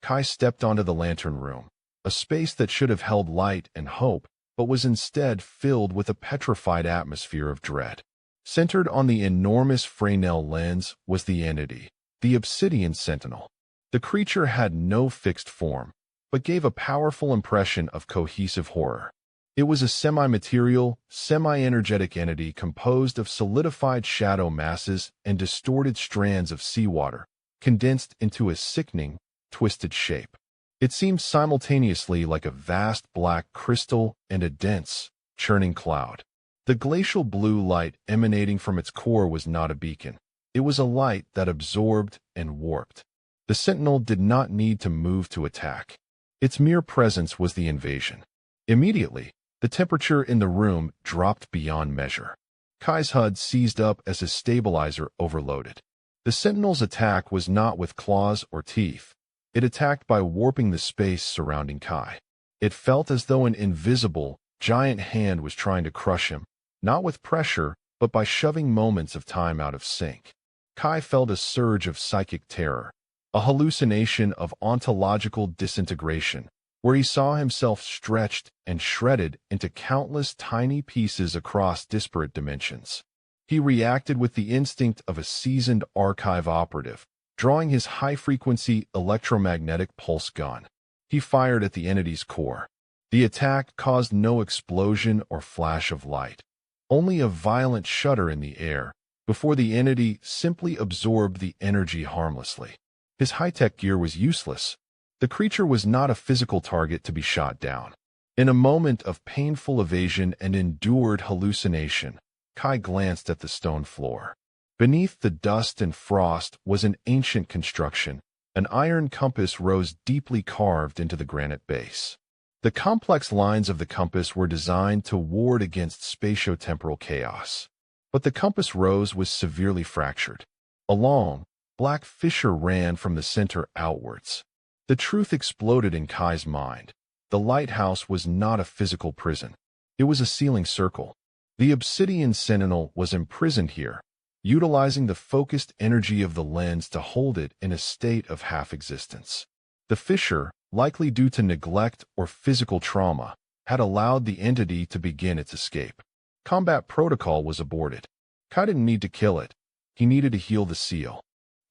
Kai stepped onto the lantern room, a space that should have held light and hope, but was instead filled with a petrified atmosphere of dread. Centered on the enormous Fresnel lens was the entity, the Obsidian Sentinel. The creature had no fixed form, but gave a powerful impression of cohesive horror. It was a semi-material, semi-energetic entity composed of solidified shadow masses and distorted strands of seawater, condensed into a sickening, twisted shape. It seemed simultaneously like a vast black crystal and a dense, churning cloud. The glacial blue light emanating from its core was not a beacon. It was a light that absorbed and warped. The Sentinel did not need to move to attack. Its mere presence was the invasion. Immediately, the temperature in the room dropped beyond measure. Kai's HUD seized up as his stabilizer overloaded. The Sentinel's attack was not with claws or teeth. It attacked by warping the space surrounding Kai. It felt as though an invisible, giant hand was trying to crush him, not with pressure, but by shoving moments of time out of sync. Kai felt a surge of psychic terror, a hallucination of ontological disintegration, where he saw himself stretched and shredded into countless tiny pieces across disparate dimensions. He reacted with the instinct of a seasoned archive operative, drawing his high-frequency electromagnetic pulse gun. He fired at the entity's core. The attack caused no explosion or flash of light, only a violent shudder in the air, before the entity simply absorbed the energy harmlessly. His high-tech gear was useless. The creature was not a physical target to be shot down. In a moment of painful evasion and endured hallucination, Kai glanced at the stone floor. Beneath the dust and frost was an ancient construction. An iron compass rose deeply carved into the granite base. The complex lines of the compass were designed to ward against spatio-temporal chaos. But the compass rose was severely fractured. A long, black fissure ran from the center outwards. The truth exploded in Kai's mind. The lighthouse was not a physical prison. It was a sealing circle. The Obsidian Sentinel was imprisoned here, utilizing the focused energy of the lens to hold it in a state of half-existence. The fissure, likely due to neglect or physical trauma, had allowed the entity to begin its escape. Combat protocol was aborted. Kai didn't need to kill it. He needed to heal the seal.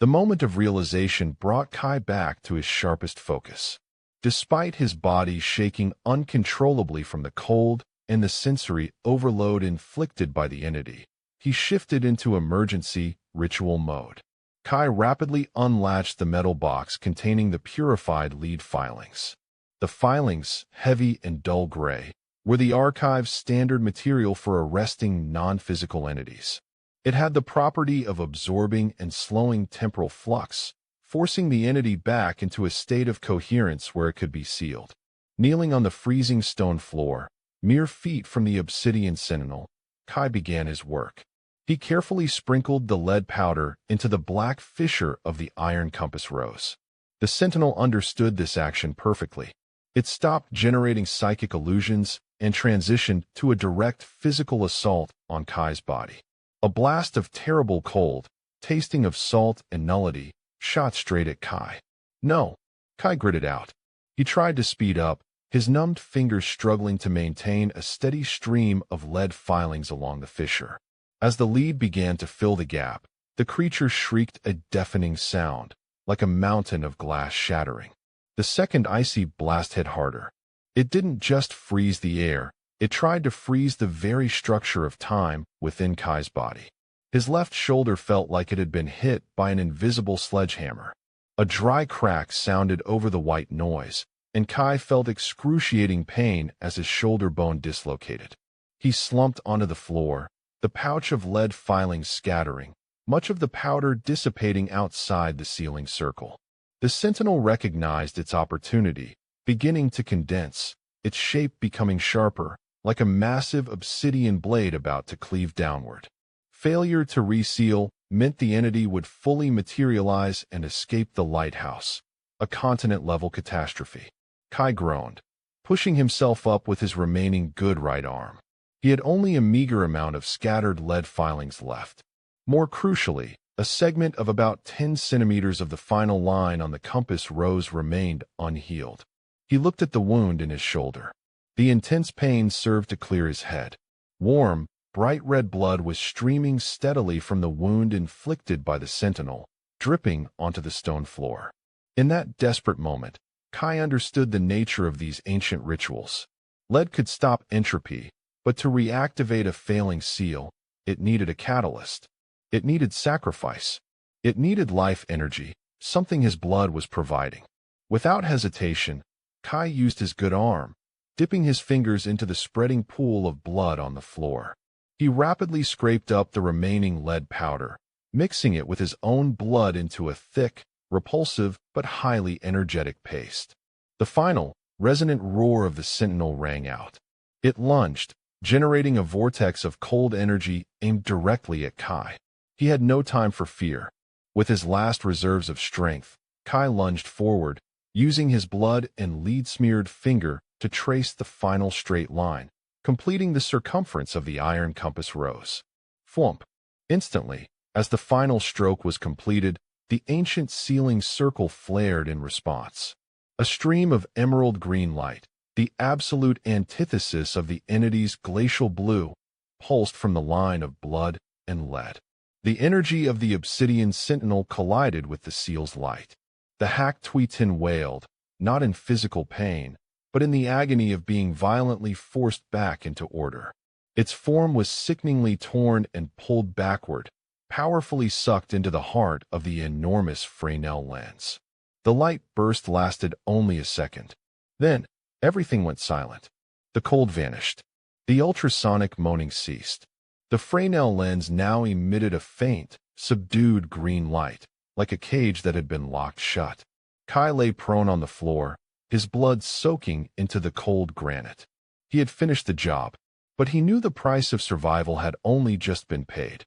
The moment of realization brought Kai back to his sharpest focus. Despite his body shaking uncontrollably from the cold and the sensory overload inflicted by the entity, he shifted into emergency ritual mode. Kai rapidly unlatched the metal box containing the purified lead filings. The filings, heavy and dull gray, were the archive's standard material for arresting non-physical entities. It had the property of absorbing and slowing temporal flux, forcing the entity back into a state of coherence where it could be sealed. Kneeling on the freezing stone floor, mere feet from the Obsidian Sentinel, Kai began his work. He carefully sprinkled the lead powder into the black fissure of the iron compass rose. The Sentinel understood this action perfectly. It stopped generating psychic illusions and transitioned to a direct physical assault on Kai's body. A blast of terrible cold, tasting of salt and nullity, shot straight at Kai. No, Kai gritted out. He tried to speed up, his numbed fingers struggling to maintain a steady stream of lead filings along the fissure. As the lead began to fill the gap, the creature shrieked a deafening sound, like a mountain of glass shattering. The second icy blast hit harder. It didn't just freeze the air, it tried to freeze the very structure of time within Kai's body. His left shoulder felt like it had been hit by an invisible sledgehammer. A dry crack sounded over the white noise, and Kai felt excruciating pain as his shoulder bone dislocated. He slumped onto the floor, the pouch of lead filings scattering, much of the powder dissipating outside the sealing circle. The Sentinel recognized its opportunity, beginning to condense, its shape becoming sharper, like a massive obsidian blade about to cleave downward. Failure to reseal meant the entity would fully materialize and escape the lighthouse, a continent-level catastrophe. Kai groaned, pushing himself up with his remaining good right arm. He had only a meager amount of scattered lead filings left. More crucially, a segment of about 10 centimeters of the final line on the compass rose remained unhealed. He looked at the wound in his shoulder. The intense pain served to clear his head. Warm, bright red blood was streaming steadily from the wound inflicted by the Sentinel, dripping onto the stone floor. In that desperate moment, Kai understood the nature of these ancient rituals. Lead could stop entropy, but to reactivate a failing seal, it needed a catalyst. It needed sacrifice. It needed life energy, something his blood was providing. Without hesitation, Kai used his good arm, dipping his fingers into the spreading pool of blood on the floor. He rapidly scraped up the remaining lead powder, mixing it with his own blood into a thick, repulsive, but highly energetic paste. The final, resonant roar of the Sentinel rang out. It lunged, generating a vortex of cold energy aimed directly at Kai. He had no time for fear. With his last reserves of strength, Kai lunged forward, using his blood and lead-smeared finger to trace the final straight line, completing the circumference of the iron compass rose. Flump! Instantly, as the final stroke was completed, the ancient sealing circle flared in response. A stream of emerald green light, the absolute antithesis of the entity's glacial blue, pulsed from the line of blood and lead. The energy of the Obsidian Sentinel collided with the seal's light. The hacked Tweetin wailed, not in physical pain, but in the agony of being violently forced back into order. Its form was sickeningly torn and pulled backward, powerfully sucked into the heart of the enormous Fresnel lens. The light burst lasted only a second. Then, everything went silent. The cold vanished. The ultrasonic moaning ceased. The Fresnel lens now emitted a faint, subdued green light, like a cage that had been locked shut. Kai lay prone on the floor, his blood soaking into the cold granite. He had finished the job, but he knew the price of survival had only just been paid.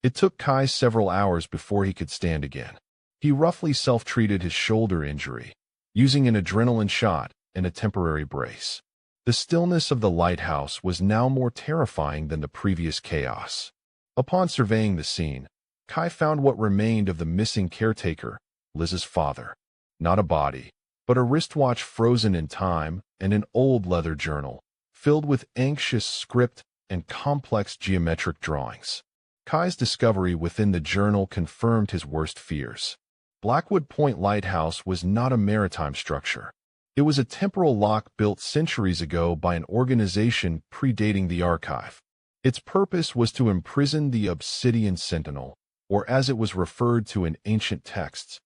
It took Kai several hours before he could stand again. He roughly self-treated his shoulder injury, using an adrenaline shot and a temporary brace. The stillness of the lighthouse was now more terrifying than the previous chaos. Upon surveying the scene, Kai found what remained of the missing caretaker, Liz's father. Not a body, but a wristwatch frozen in time and an old leather journal, filled with anxious script and complex geometric drawings. Kai's discovery within the journal confirmed his worst fears. Blackwood Lighthouse was not a maritime structure. It was a temporal lock built centuries ago by an organization predating the archive. Its purpose was to imprison the Obsidian Sentinel, or as it was referred to in ancient texts,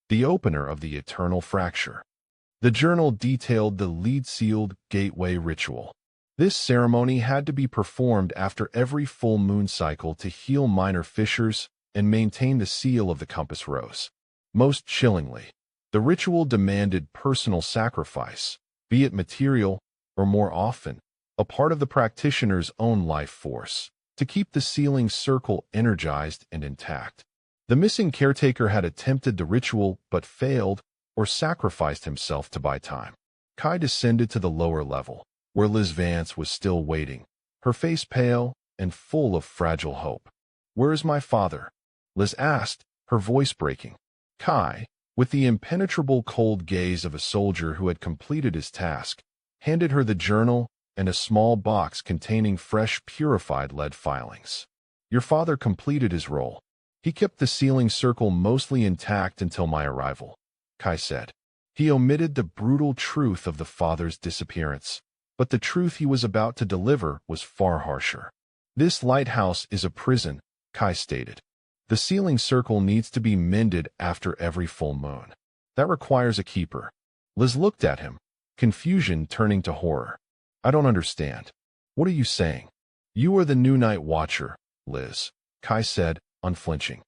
the opener of the eternal fracture. The journal detailed the lead-sealed gateway ritual. This ceremony had to be performed after every full moon cycle to heal minor fissures and maintain the seal of the compass rose. Most chillingly, the ritual demanded personal sacrifice, be it material, or more often, a part of the practitioner's own life force, to keep the sealing circle energized and intact. The missing caretaker had attempted the ritual but failed, or sacrificed himself to buy time. Kai descended to the lower level, where Liz Vance was still waiting, her face pale and full of fragile hope. "Where is my father?" Liz asked, her voice breaking. Kai, with the impenetrable cold gaze of a soldier who had completed his task, handed her the journal and a small box containing fresh purified lead filings. "Your father completed his role. He kept the sealing circle mostly intact until my arrival," Kai said. He omitted the brutal truth of the father's disappearance, but the truth he was about to deliver was far harsher. "This lighthouse is a prison," Kai stated. "The sealing circle needs to be mended after every full moon. That requires a keeper." Liz looked at him, confusion turning to horror. "I don't understand. What are you saying?" "You are the new night watcher, Liz," Kai said, unflinching.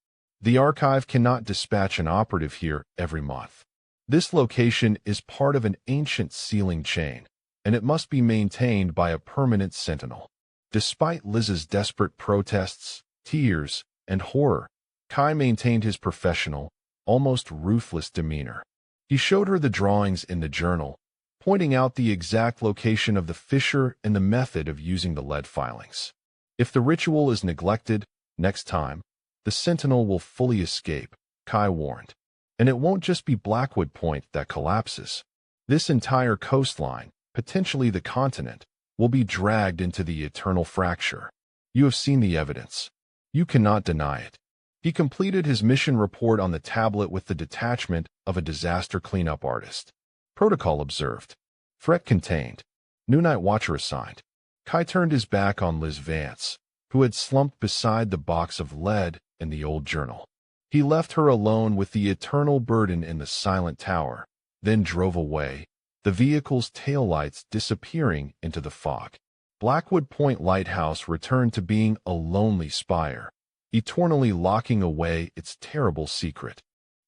The archive cannot dispatch an operative here every month. This location is part of an ancient sealing chain, and it must be maintained by a permanent sentinel. Despite Liz's desperate protests, tears, and horror, Kai maintained his professional, almost ruthless demeanor. He showed her the drawings in the journal, pointing out the exact location of the fissure and the method of using the lead filings. If the ritual is neglected, next time, the sentinel will fully escape, Kai warned. And it won't just be Blackwood Point that collapses. This entire coastline, potentially the continent, will be dragged into the eternal fracture. You have seen the evidence. You cannot deny it. He completed his mission report on the tablet with the detachment of a disaster cleanup artist. Protocol observed. Threat contained. New night watcher assigned. Kai turned his back on Liz Vance, who had slumped beside the box of lead in the old journal. He left her alone with the eternal burden in the silent tower, then drove away, the vehicle's taillights disappearing into the fog. Blackwood Point Lighthouse returned to being a lonely spire, eternally locking away its terrible secret.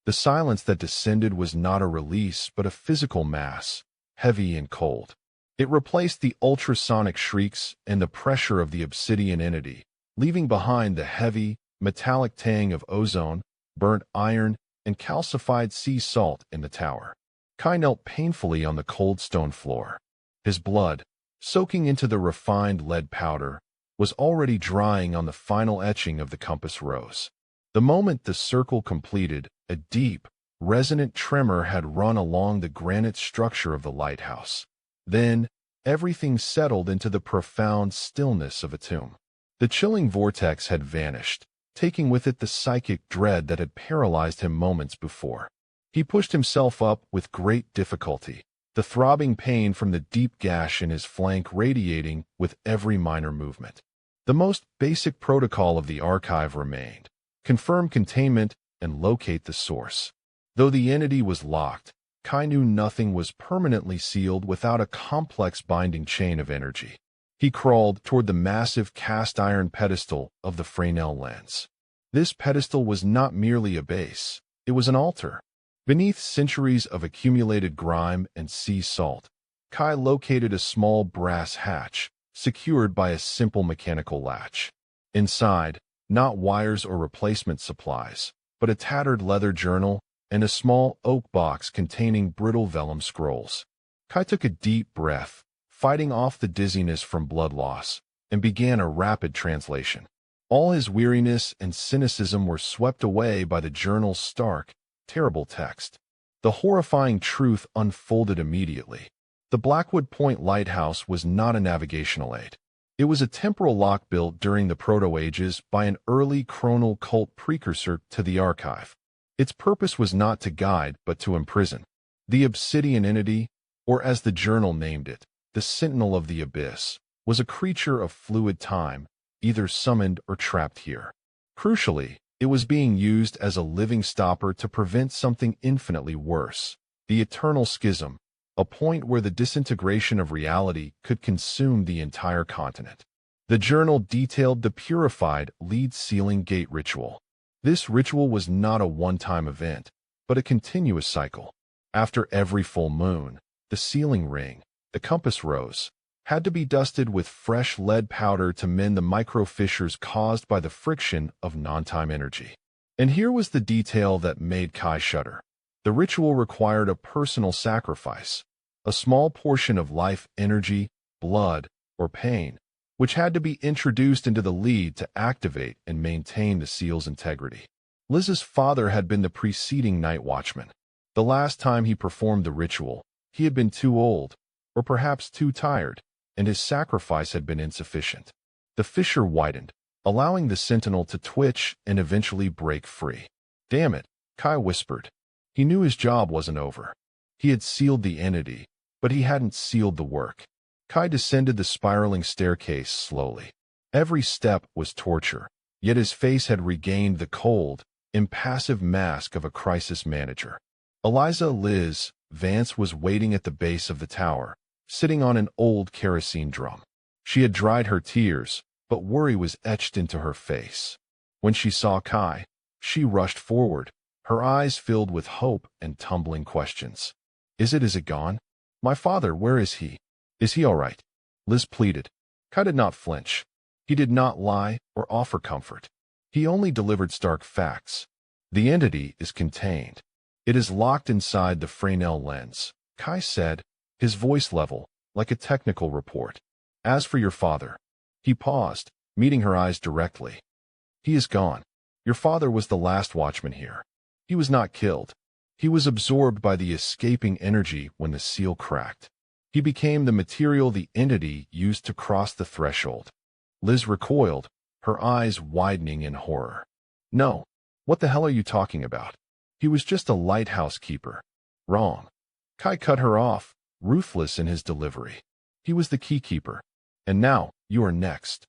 The silence that descended was not a release but a physical mass, heavy and cold. It replaced the ultrasonic shrieks and the pressure of the obsidian entity, leaving behind the heavy, metallic tang of ozone, burnt iron, and calcified sea salt in the tower. Kai knelt painfully on the cold stone floor. His blood, soaking into the refined lead powder, was already drying on the final etching of the compass rose. The moment the circle completed, a deep, resonant tremor had run along the granite structure of the lighthouse. Then, everything settled into the profound stillness of a tomb. The chilling vortex had vanished, taking with it the psychic dread that had paralyzed him moments before. He pushed himself up with great difficulty, the throbbing pain from the deep gash in his flank radiating with every minor movement. The most basic protocol of the archive remained: confirm containment and locate the source. Though the entity was locked, Kai knew nothing was permanently sealed without a complex binding chain of energy. He crawled toward the massive cast-iron pedestal of the Fresnel lens. This pedestal was not merely a base, it was an altar. Beneath centuries of accumulated grime and sea salt, Kai located a small brass hatch, secured by a simple mechanical latch. Inside, not wires or replacement supplies, but a tattered leather journal and a small oak box containing brittle vellum scrolls. Kai took a deep breath, fighting off the dizziness from blood loss, and began a rapid translation. All his weariness and cynicism were swept away by the journal's stark, terrible text. The horrifying truth unfolded immediately. The Blackwood Point Lighthouse was not a navigational aid. It was a temporal lock built during the Proto-Ages by an early chronal cult precursor to the archive. Its purpose was not to guide but to imprison. The Obsidian entity, or as the journal named it, the Sentinel of the Abyss, was a creature of fluid time, either summoned or trapped here. Crucially, it was being used as a living stopper to prevent something infinitely worse: the eternal schism, a point where the disintegration of reality could consume the entire continent. The journal detailed the purified lead sealing gate ritual. This ritual was not a one-time event, but a continuous cycle. After every full moon, the sealing ring, the compass rose, had to be dusted with fresh lead powder to mend the micro-fissures caused by the friction of non-time energy. And here was the detail that made Kai shudder. The ritual required a personal sacrifice, a small portion of life energy, blood, or pain, which had to be introduced into the lead to activate and maintain the seal's integrity. Liz's father had been the preceding night watchman. The last time he performed the ritual, he had been too old, or perhaps too tired, and his sacrifice had been insufficient. The fissure widened, allowing the sentinel to twitch and eventually break free. "Damn it," Kai whispered. He knew his job wasn't over. He had sealed the entity, but he hadn't sealed the work. Kai descended the spiraling staircase slowly. Every step was torture, yet his face had regained the cold, impassive mask of a crisis manager. Liz Vance was waiting at the base of the tower, sitting on an old kerosene drum. She had dried her tears, but worry was etched into her face. When she saw Kai, She rushed forward, her eyes filled with hope and tumbling questions. Is it gone? My father, where is he? Is he all right? Liz pleaded. Kai did not flinch. He did not lie or offer comfort. He only delivered stark facts. The entity is contained. It is locked inside the Fresnel lens, Kai said, his voice level, like a technical report. As for your father, he paused, meeting her eyes directly. He is gone. Your father was the last watchman here. He was not killed. He was absorbed by the escaping energy when the seal cracked. He became the material the entity used to cross the threshold. Liz recoiled, her eyes widening in horror. No. What the hell are you talking about? He was just a lighthouse keeper. Wrong. Kai cut her off, ruthless in his delivery. He was the keykeeper. And now, you are next.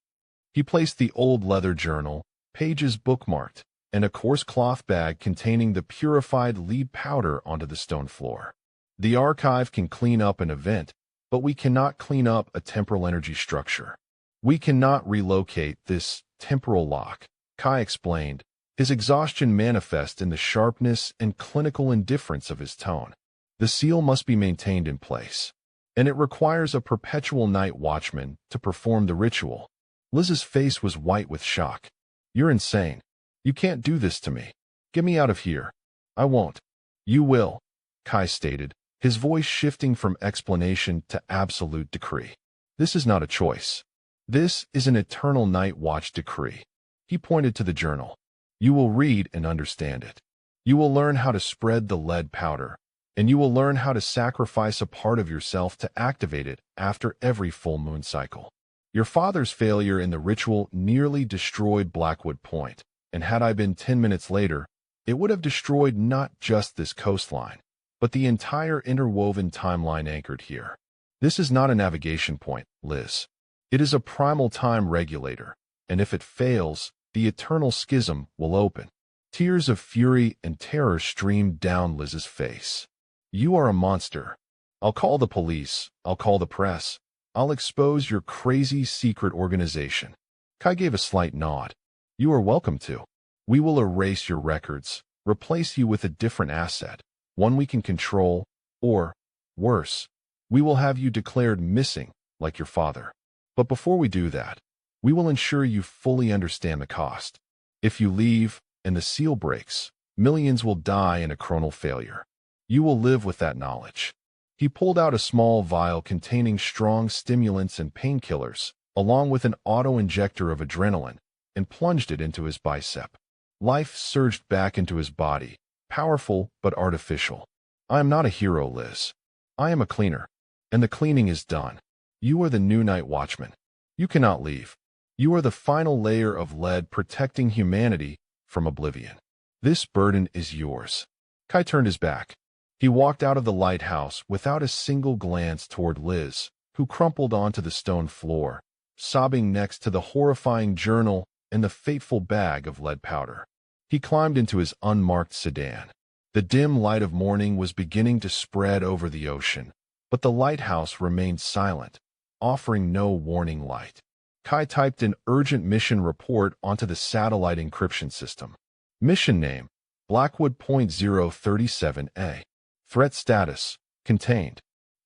He placed the old leather journal, pages bookmarked, and a coarse cloth bag containing the purified lead powder onto the stone floor. The archive can clean up an event, but we cannot clean up a temporal energy structure. We cannot relocate this temporal lock, Kai explained, his exhaustion manifest in the sharpness and clinical indifference of his tone. The seal must be maintained in place, and it requires a perpetual night watchman to perform the ritual. Liz's face was white with shock. You're insane. You can't do this to me. Get me out of here. I won't. You will, Kai stated, his voice shifting from explanation to absolute decree. This is not a choice. This is an eternal night watch decree. He pointed to the journal. You will read and understand it. You will learn how to spread the lead powder, and you will learn how to sacrifice a part of yourself to activate it after every full moon cycle. Your father's failure in the ritual nearly destroyed Blackwood Point, and had I been 10 minutes later, it would have destroyed not just this coastline, but the entire interwoven timeline anchored here. This is not a navigation point, Liz. It is a primal time regulator, and if it fails, the eternal schism will open. Tears of fury and terror streamed down Liz's face. You are a monster. I'll call the police. I'll call the press. I'll expose your crazy secret organization. Kai gave a slight nod. You are welcome to. We will erase your records, replace you with a different asset, one we can control, or, worse, we will have you declared missing, like your father. But before we do that, we will ensure you fully understand the cost. If you leave, and the seal breaks, millions will die in a chronal failure. You will live with that knowledge. He pulled out a small vial containing strong stimulants and painkillers, along with an auto-injector of adrenaline, and plunged it into his bicep. Life surged back into his body, powerful but artificial. I am not a hero, Liz. I am a cleaner, and the cleaning is done. You are the new night watchman. You cannot leave. You are the final layer of lead protecting humanity from oblivion. This burden is yours. Kai turned his back. He walked out of the lighthouse without a single glance toward Liz, who crumpled onto the stone floor, sobbing next to the horrifying journal and the fateful bag of lead powder. He climbed into his unmarked sedan. The dim light of morning was beginning to spread over the ocean, but the lighthouse remained silent, offering no warning light. Kai typed an urgent mission report onto the satellite encryption system. Mission name, Blackwood Point 037A. Threat status, contained.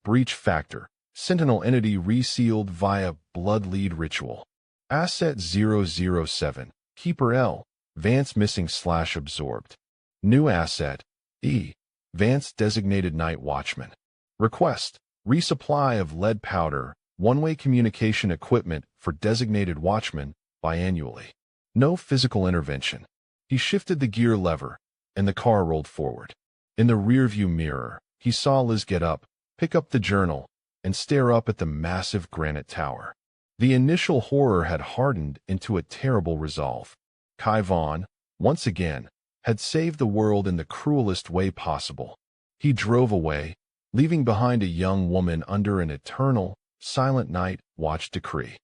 Breach factor, Sentinel entity resealed via blood lead ritual. Asset 007, Keeper L, Vance missing/absorbed. New asset, E, Vance designated night watchman. Request, resupply of lead powder, one-way communication equipment for designated watchmen biannually. No physical intervention. He shifted the gear lever, and the car rolled forward. In the rearview mirror, he saw Liz get up, pick up the journal, and stare up at the massive granite tower. The initial horror had hardened into a terrible resolve. Vaughn, once again, had saved the world in the cruelest way possible. He drove away, leaving behind a young woman under an eternal, silent night watch decree.